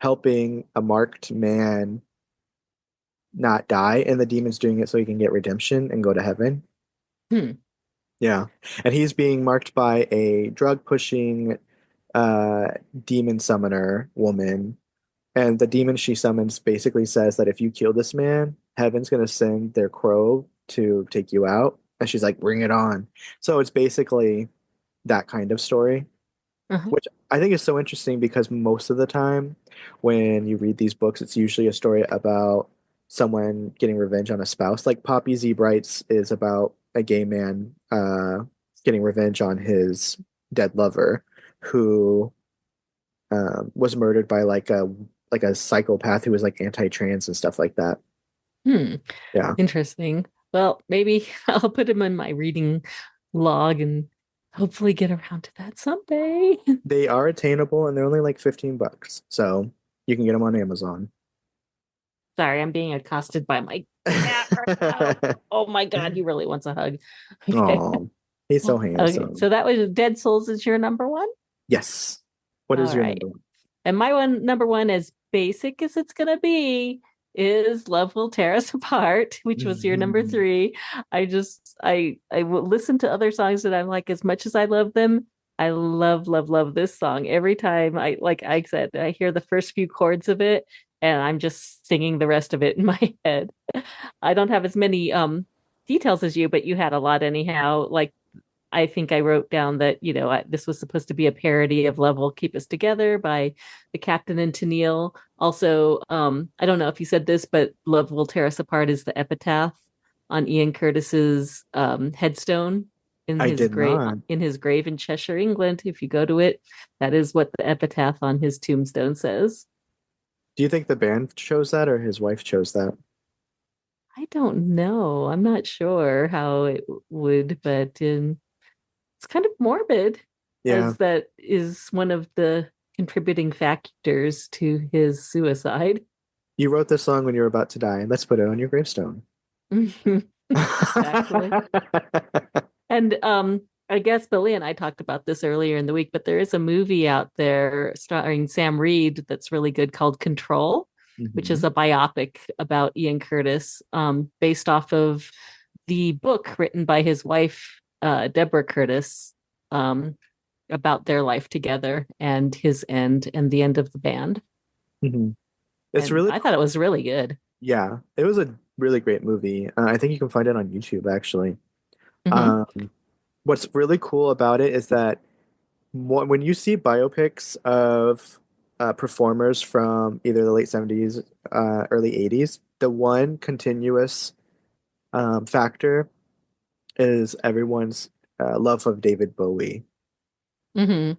helping a marked man not die, and the demon's doing it so he can get redemption and go to heaven. Hmm. Yeah. And he's being marked by a drug pushing uh demon summoner woman. And the demon she summons basically says that if you kill this man, heaven's gonna send their crow to take you out. And she's like, bring it on. So it's basically that kind of story, Uh-huh. which I think is so interesting because most of the time when you read these books, it's usually a story about someone getting revenge on a spouse. Like Poppy Z Bright's is about a gay man getting revenge on his dead lover who was murdered by like a psychopath who was like anti-trans and stuff like that. Hmm. Yeah. Interesting. Well, maybe I'll put him in my reading log and hopefully get around to that someday. They are attainable and they're only like $15. So you can get them on Amazon. Sorry, I'm being accosted by my cat right now. Oh my God, he really wants a hug. Okay. Oh, he's so Okay. handsome. So that was Dead Souls is your number one? Yes. What is All your right. number one? And my one number one, as basic as it's gonna be, is Love Will Tear Us Apart, which was your number three. I will listen to other songs that I like as much as I love them. I love, love, love this song. Every time like I said, I hear the first few chords of it and I'm just singing the rest of it in my head. I don't have as many details as you, but you had a lot anyhow. Like I think I wrote down that, this was supposed to be a parody of Love Will Keep Us Together by the Captain and Tennille. Also, I don't know if you said this, but Love Will Tear Us Apart is the epitaph on Ian Curtis's headstone I did not. in his grave in Cheshire, England. If you go to it, that is what the epitaph on his tombstone says. Do you think the band chose that or his wife chose that? I don't know. I'm not sure how it would, but it's kind of morbid, Yeah. as that is one of the contributing factors to his suicide. You wrote this song when you were about to die. Let's put it on your gravestone. Exactly. And I guess Billy and I talked about this earlier in the week, but there is a movie out there starring Sam Reed that's really good called Control, which is Mhm. a biopic about Ian Curtis, based off of the book written by his wife, Deborah Curtis, um, about their life together and his end and the end of the band. Mhm. It's And really I thought it cool. was really good. Yeah, it was a really great movie. I think you can find it on YouTube actually. Hmm. Um, what's really cool about it is that when you see biopics of performers from either the late 70s, early 80s, the one continuous factor is everyone's love of David Bowie, Hmm.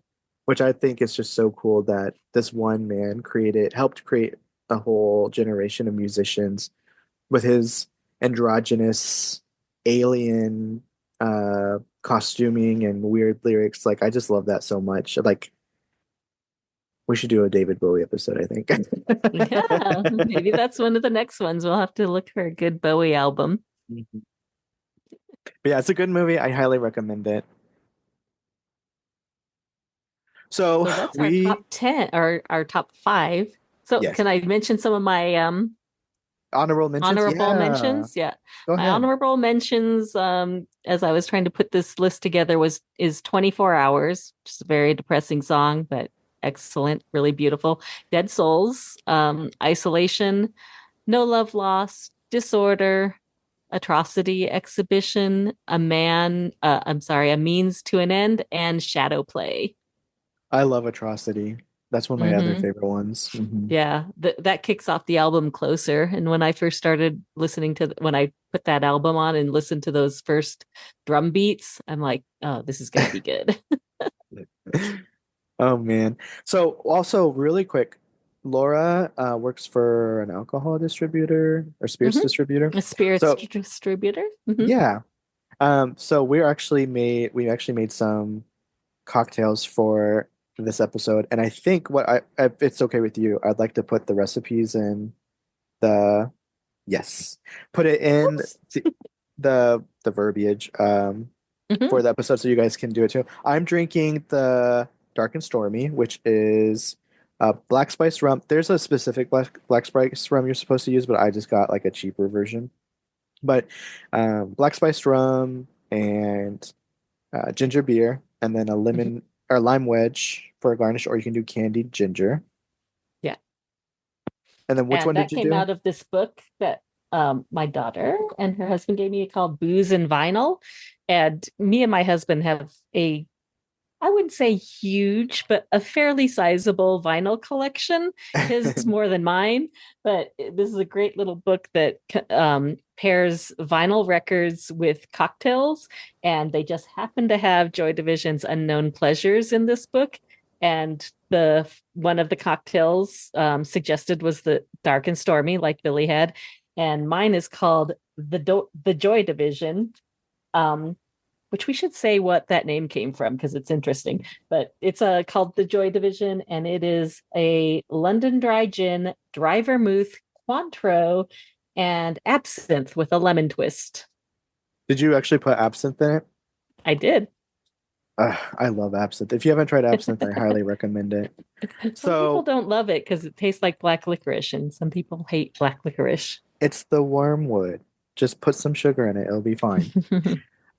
which I think is just so cool that this one man helped create a whole generation of musicians with his androgynous alien costuming and weird lyrics. Like I just love that so much. Like we should do a David Bowie episode, I think. Yeah, maybe that's one of the next ones. We'll have to look for a good Bowie album. Mhm. But yeah, it's a good movie. I highly recommend it. So So that's our we top 10 or our top five. So yes, can I mention some of my honorable mentions. honorable Yeah, mentions? Yeah. go My ahead. honorable mentions, as I was trying to put this list together, is 24 Hours, just a very depressing song, but excellent, really beautiful. Dead Souls, Isolation, No Love Lost, Disorder, Atrocity Exhibition, A Means to an End, and Shadow Play. I love Atrocity. That's one of my other Hmm. favorite ones. Yeah, that kicks off the album Closer. And when I first started listening to, when I put that album on and listened to those first drum beats, I'm like, oh, this is going to be good. Oh man. So also really quick, Laura works for an alcohol distributor or spirits Hmm. distributor. A spirits So distributor. Hmm. yeah. So we actually made some cocktails for this episode, and I think if it's okay with you, I'd like to put the recipes in the yes, put it in Oops. the verbiage Hmm. for the episode so you guys can do it too. I'm drinking the Dark and Stormy, which is black spice rum. There's a specific black spice rum you're supposed to use, but I just got like a cheaper version. But black spice rum and ginger beer, and then a Hmm. lemon or lime wedge for a garnish, or you can do candied ginger. Yeah. And then which And one did that you came do? out of this book that my daughter and her husband gave me called Booze and Vinyl. And me and my husband have I wouldn't say huge, but a fairly sizable vinyl collection. His is more than mine, but this is a great little book that pairs vinyl records with cocktails. And they just happen to have Joy Division's Unknown Pleasures in this book. And the one of the cocktails suggested was the Dark and Stormy, like Billy had. And mine is called the Joy Division. Um, which we should say what that name came from because it's interesting. But it's called the Joy Division, and it is a London dry gin, dry vermouth, Cointreau, and absinthe with a lemon twist. Did you actually put absinthe in it? I did. I love absinthe. If you haven't tried absinthe, I highly recommend it. Some people So don't love it because it tastes like black licorice, and some people hate black licorice. it's the wormwood. Just put some sugar in it, it'll be fine.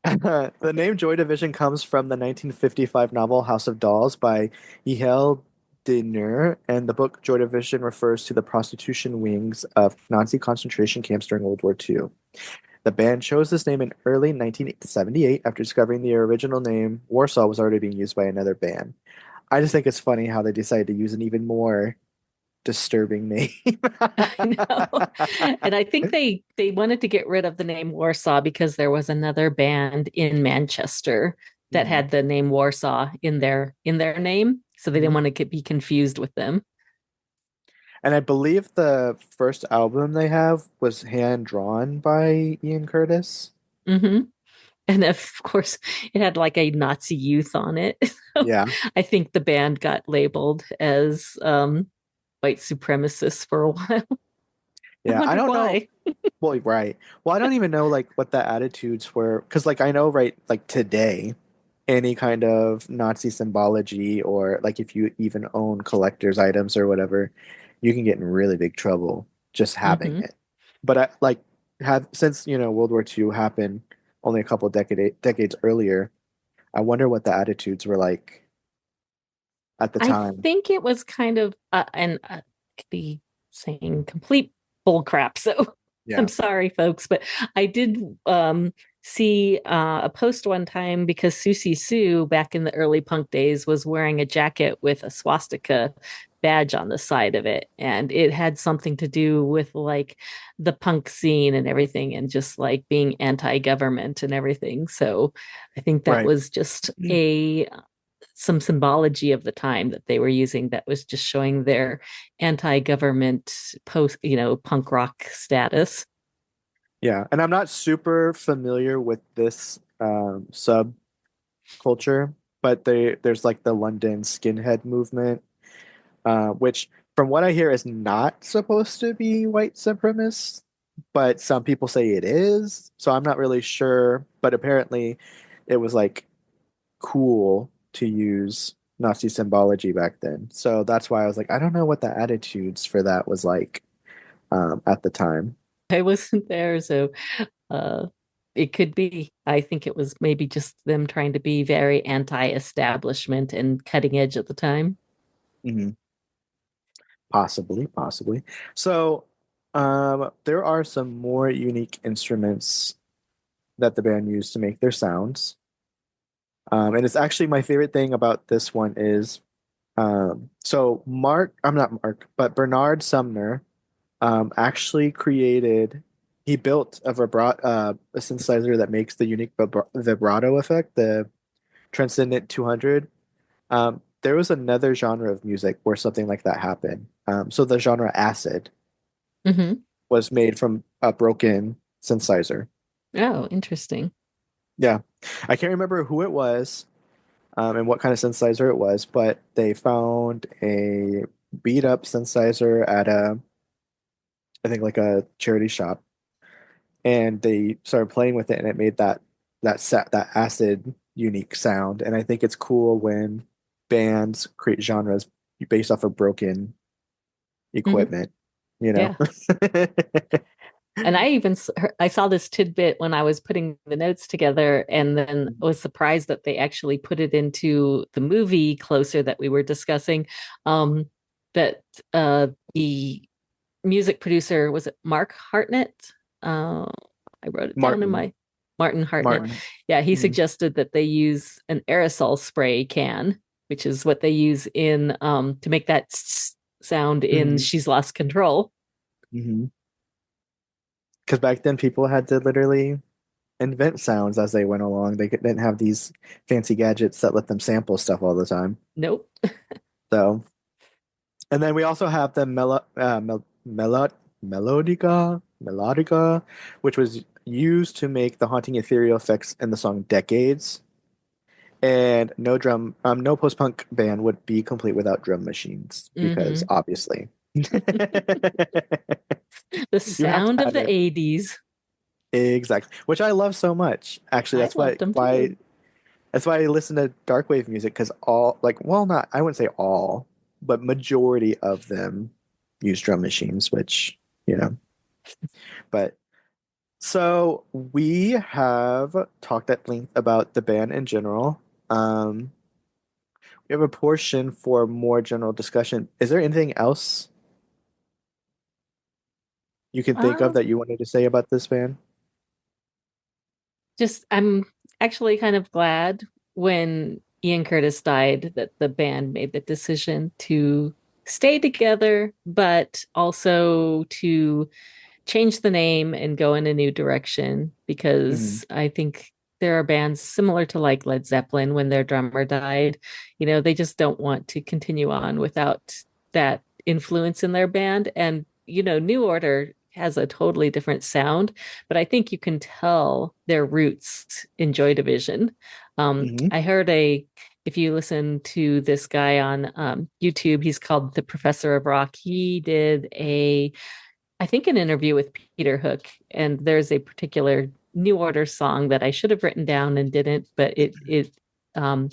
The name Joy Division comes from the 1955 novel House of Dolls by Michel Deneur, and the book Joy Division refers to the prostitution wings of Nazi concentration camps during World War II. The band chose this name in early 1978 after discovering the original name Warsaw was already being used by another band. I just think it's funny how they decided to use an even more disturbing name. I know. And I think they wanted to get rid of the name Warsaw because there was another band in Manchester that Mhm. had the name Warsaw in their name, so they didn't Mhm. want to be confused with them. And I believe the first album they have was hand drawn by Ian Curtis. Hmm. And of course, it had like a Nazi youth on it. So Yeah. I think the band got labeled as white supremacists for a while. I Yeah. I wonder don't know. why. Well, right. Well, I don't even know like what the attitudes were because like I know right like today any kind of Nazi symbology or like if you even own collector's items or whatever, you can get in really big trouble just having Hmm. it. But I like have since World War II happened only a couple decades earlier, I wonder what the attitudes were like at the I time. think it was kind of, and could be saying complete bull crap. So I'm Yeah. sorry, folks, but I did see a post one time because Susie Sue back in the early punk days was wearing a jacket with a swastika badge on the side of it, and it had something to do with like the punk scene and everything, and just like being anti-government and everything. So I think that Right. was just a some symbology of the time that they were using, that was just showing their anti-government post, punk rock status. Yeah, and I'm not super familiar with this subculture, but there's like the London skinhead movement, which from what I hear is not supposed to be white supremacist, but some people say it is. So I'm not really sure, but apparently it was like cool to use Nazi symbology back then. So that's why I was like, I don't know what the attitudes for that was like at the time. I wasn't there, so uh, it could be. I think it was maybe just them trying to be very anti-establishment and cutting edge at the time. Mhm. Possibly, possibly. So, there are some more unique instruments that the band used to make their sounds. And it's actually my favorite thing about this one is, I'm not Mark, but Bernard Sumner, actually he built a synthesizer that makes the unique vibrato effect, the Transcendent 200. There was another genre of music where something like that happened. So the genre acid Hmm. was made from a broken synthesizer. Oh, interesting. Yeah, I can't remember who it was and what kind of synthesizer it was, but they found a beat up synthesizer at I think like a charity shop, and they started playing with it, and it made that acid unique sound. And I think it's cool when bands create genres based off of broken Hmm. equipment, you know? Yeah. And I saw this tidbit when I was putting the notes together, and then was surprised that they actually put it into the movie Closer that we were discussing. Um, that the music producer, was it Mark Hartnett? Uh, I wrote it down in Martin. my Martin Hartnett. Martin. Yeah, he Mhm. suggested that they use an aerosol spray can, which is what they use in to make that sound in Mhm. She's Lost Control. Mhm. Because back then people had to literally invent sounds as they went along. Didn't have these fancy gadgets that let them sample stuff all the time. Nope. So, and then we also have the melodica, which was used to make the haunting ethereal effects in the song Decades. And no post-punk band would be complete without drum machines because Hmm. obviously The you have to sound of have the it. 80s. Exactly, which I love so much. Actually, I loved them too. that's why I listen to darkwave music because all like well not I wouldn't say all, but majority of them use drum machines, which you know. But so we have talked at length about the band in general. Um, we have a portion for more general discussion. Is there anything else you can think of Um, that you wanted to say about this band? just I'm actually kind of glad when Ian Curtis died that the band made the decision to stay together, but also to change the name and go in a new direction, Mhm. because I think there are bands similar to like Led Zeppelin when their drummer died. They just don't want to continue on without that influence in their band. And, New Order has a totally different sound, but I think you can tell their roots in Joy Division. Mhm. I heard if you listen to this guy on YouTube, he's called The Professor of Rock. He did I think, an interview with Peter Hook, and there's a particular New Order song that I should have written down and didn't, but it um,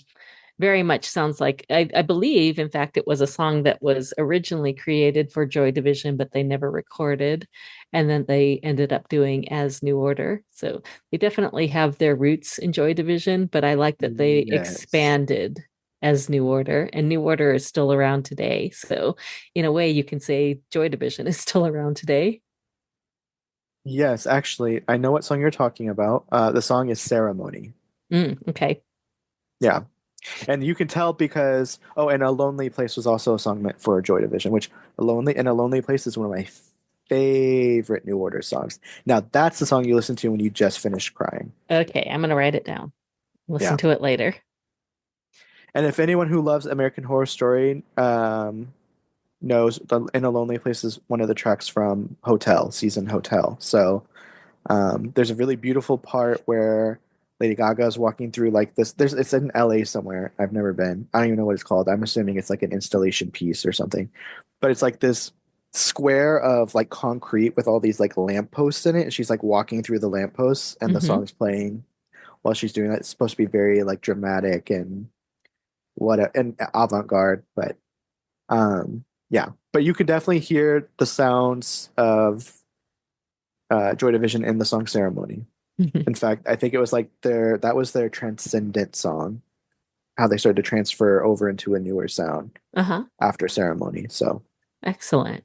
very much sounds like I believe, in fact, it was a song that was originally created for Joy Division, but they never recorded, and then they ended up doing as New Order. So they definitely have their roots in Joy Division, but I like that they Yes. expanded as New Order, and New Order is still around today. So in a way, you can say Joy Division is still around today. Yes, actually, I know what song you're talking about. The song is Ceremony. Okay. Yeah. And you can tell because and A Lonely Place was also a song meant for Joy Division, which A Lonely Place is one of my favorite New Order songs. Now that's the song you listen to when you just finished crying. Okay, I'm gonna write it down. Listen Yeah. to it later. And if anyone who loves American Horror Story knows In a Lonely Place is one of the tracks from Hotel, season Hotel. So there's a really beautiful part where Lady Gaga is walking through like this. It's in LA somewhere. I've never been. I don't even know what it's called. I'm assuming it's like an installation piece or something. But it's like this square of like concrete with all these like lampposts in it, and she's like walking through the lampposts, and the Hmm. song's playing while she's doing that. It's supposed to be very like dramatic and avant-garde, but yeah. But you could definitely hear the sounds of Joy Division in the song Ceremony. In fact, I think it was like that was their transcendent song, how they started to transfer over into a newer sound Uh-huh. after Ceremony. So, Excellent.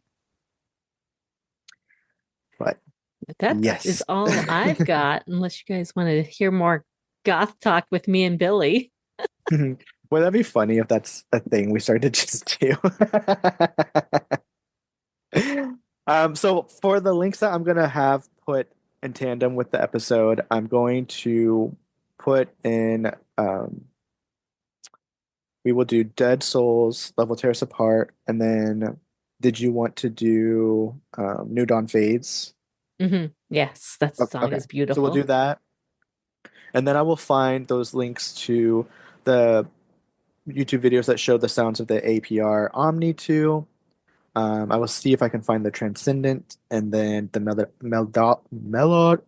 but That is yes. all I've got, unless you guys want to hear more goth talk with me and Billy. Would that be funny if that's a thing we started to just do? So for the links that I'm gonna have put in tandem with the episode, I'm going to put in we will do Dead Souls, Love Will Tear Us Apart, and then did you want to do New Dawn Fades? Yes, that song Okay, is so we'll do beautiful. that, and then I will find those links to the YouTube videos that show the sounds of the APR Omni 2. I will see if I can find the Transcendent and then the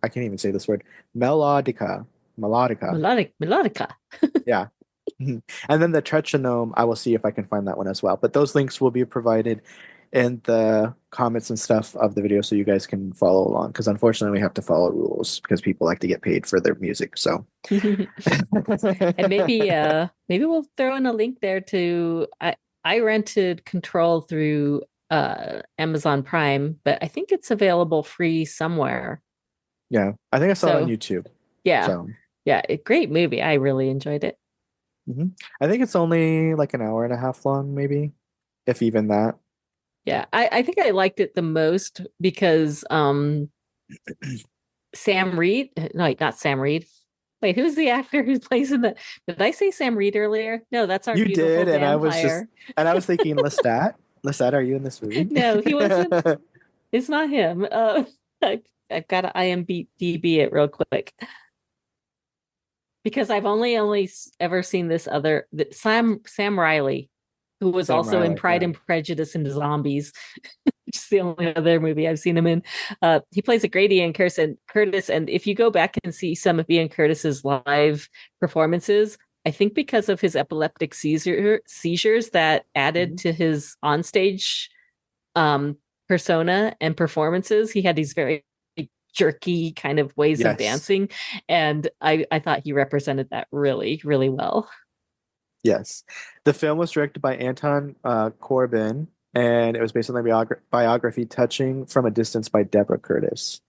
I can't even say this word, Melodica. Melodica. Melodica. Yeah. And then the Tretronome, I will see if I can find that one as well. But those links will be provided in the comments and stuff of the video so you guys can follow along. Because unfortunately, we have to follow rules because people like to get paid for their music. So, And maybe we'll throw in a link there to I rented Control through Amazon Prime, but I think it's available free somewhere. yeah, I think I saw it on So YouTube. yeah. So, Yeah, great movie. I really enjoyed it. I think it's only like an hour and a half long, maybe, if even that. Yeah, I think I liked it the most because Sam Reed, no, wait, not Sam Reed. Wait, who's the actor who plays in the did I say Sam Reed earlier? No, that's our You beautiful did, vampire. and I was thinking, Lestat, Lestat, are you in this movie? No, he wasn't. It's not him. I've got to IMDb it real quick because I've only ever seen this other Sam Riley, who was Sam also in Riley, Pride yeah. and Prejudice and Zombies, which is the only other movie I've seen him in. He plays a great Ian Curtis, and if you go back and see some of Ian Curtis's live performances, I think because of his epileptic seizures that added Mhm. to his onstage um, persona and performances. He had these very jerky kind of ways of Yes, dancing, and I thought he represented that really really well. yes. The film was directed by Anton Corbin, and it was based on the biography Touching from a Distance by Deborah Curtis.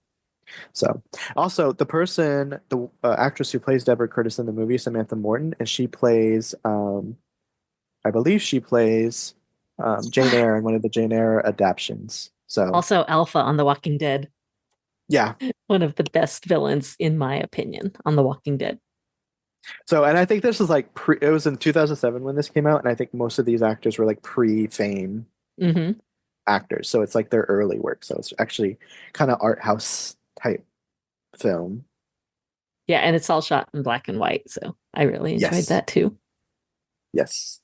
So, also the actress who plays Deborah Curtis in the movie, Samantha Morton, and she plays, I believe she plays Jane Eyre in one of the Jane Eyre adaptations. So, Also, Alpha on The Walking Dead, yeah. one of the best villains in my opinion on The Walking Dead. So, and I think this was like it was in 2007 when this came out, and I think most of these actors were like pre-fame Hmm. actors. So it's like their early work. So it's actually kind of art house type film. Yeah, and it's all shot in black and white, so I really enjoyed Yes. that too. Yes.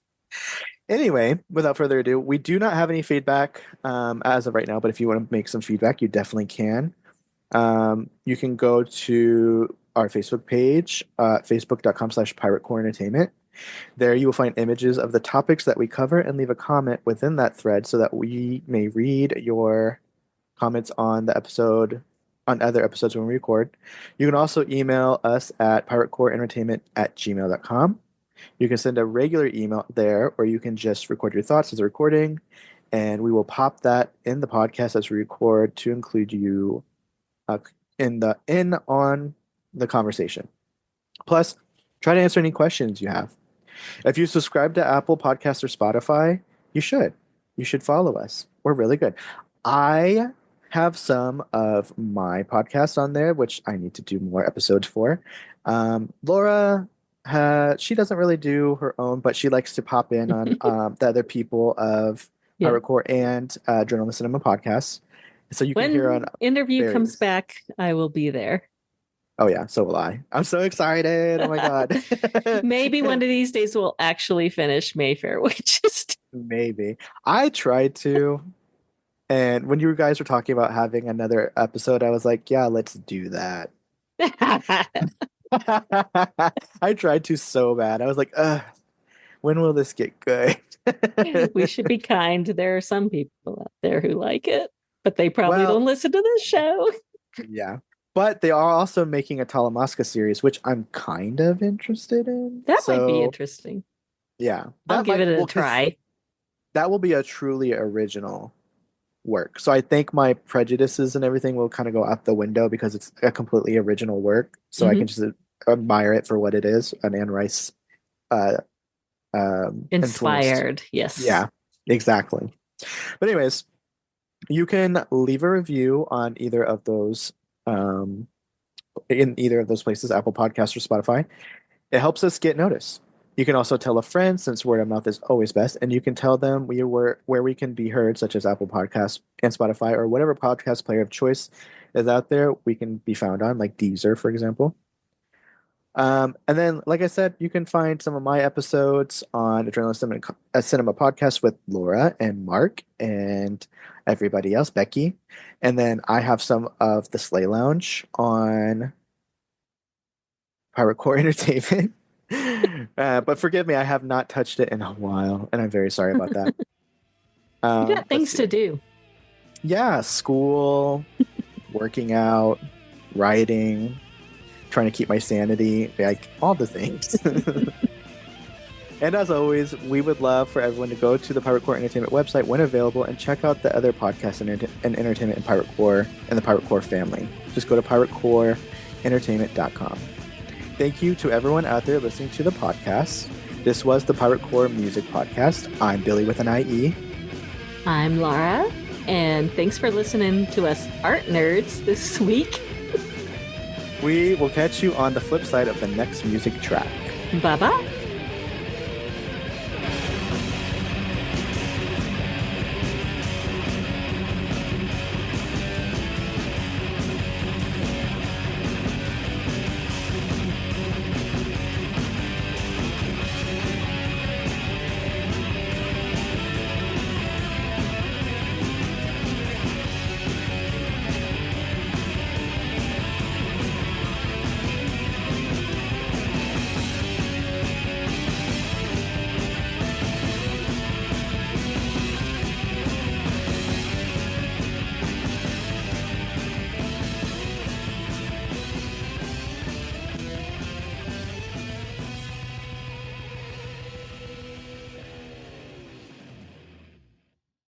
Anyway, without further ado, we do not have any feedback as of right now, but if you want to make some feedback, you definitely can. You can go to our Facebook page, facebook.com/piratecore entertainment. There you will find images of the topics that we cover and leave a comment within that thread so that we may read your comments on the episode, on other episodes when we record. You can also email us at piratecoreentertainment@gmail.com. You can send a regular email there, or you can just record your thoughts as a recording, and we will pop that in the podcast as we record to include you uh, in on the conversation. Plus, try to answer any questions you have. If you subscribe to Apple Podcasts or Spotify, you should. You should follow us. We're really good. I have some of my podcasts on there, which I need to do more episodes for. Laura, she doesn't really do her own, but she likes to pop in on the other people of Yeah. Pirate Core and Journalist Cinema podcasts. So you can hear When on interview comes various. back, I will be there. Oh yeah, so will I. I'm so excited. Oh my God. Maybe one of these days we'll actually finish Mayfair Witches. Maybe. I tried to, and when you guys were talking about having another episode, I was like, yeah, let's do that. I tried to so bad. I was like, when will this get good? We should be kind. There are some people out there who like it, but they probably Well, don't listen to this show. yeah. But they are also making a Talamasca series, which I'm kind of interested in. That might be So, interesting. yeah, I'll that give might, it a well, because try. that will be a truly original work. So I think my prejudices and everything will kind of go out the window because it's a completely original work. So I can Mhm. just admire it for what it is, an Anne Rice uh, influenced. Inspired, yes. Yeah, exactly. But anyways, you can leave a review on either of those in either of those places, Apple Podcasts or Spotify. It helps us get noticed. You can also tell a friend, since word of mouth is always best, and you can tell them where we can be heard, such as Apple Podcasts and Spotify, or whatever podcast player of choice is out there. We can be found on, like Deezer, for example. And then, like I said, you can find some of my episodes on a Cinema podcast with Laura and Mark and everybody else, Becky. And then I have some of the Slay Lounge on Pirate Core Entertainment. But forgive me, I have not touched it in a while, and I'm very sorry about that. You got Let's things see. to do. Yeah, school, working out, writing, trying to keep my sanity, like all the things. And as always, we would love for everyone to go to the Pirate Core Entertainment website when available and check out the other podcasts and entertainment in Pirate Core and the Pirate Core family. Just go to piratecoreentertainment.com. Thank you to everyone out there listening to the podcast. This was the Pirate Core Music Podcast. I'm Billy with an IE. I'm Lara, and thanks for listening to us art nerds this week. We will catch you on the flip side of the next music track. Bye-bye.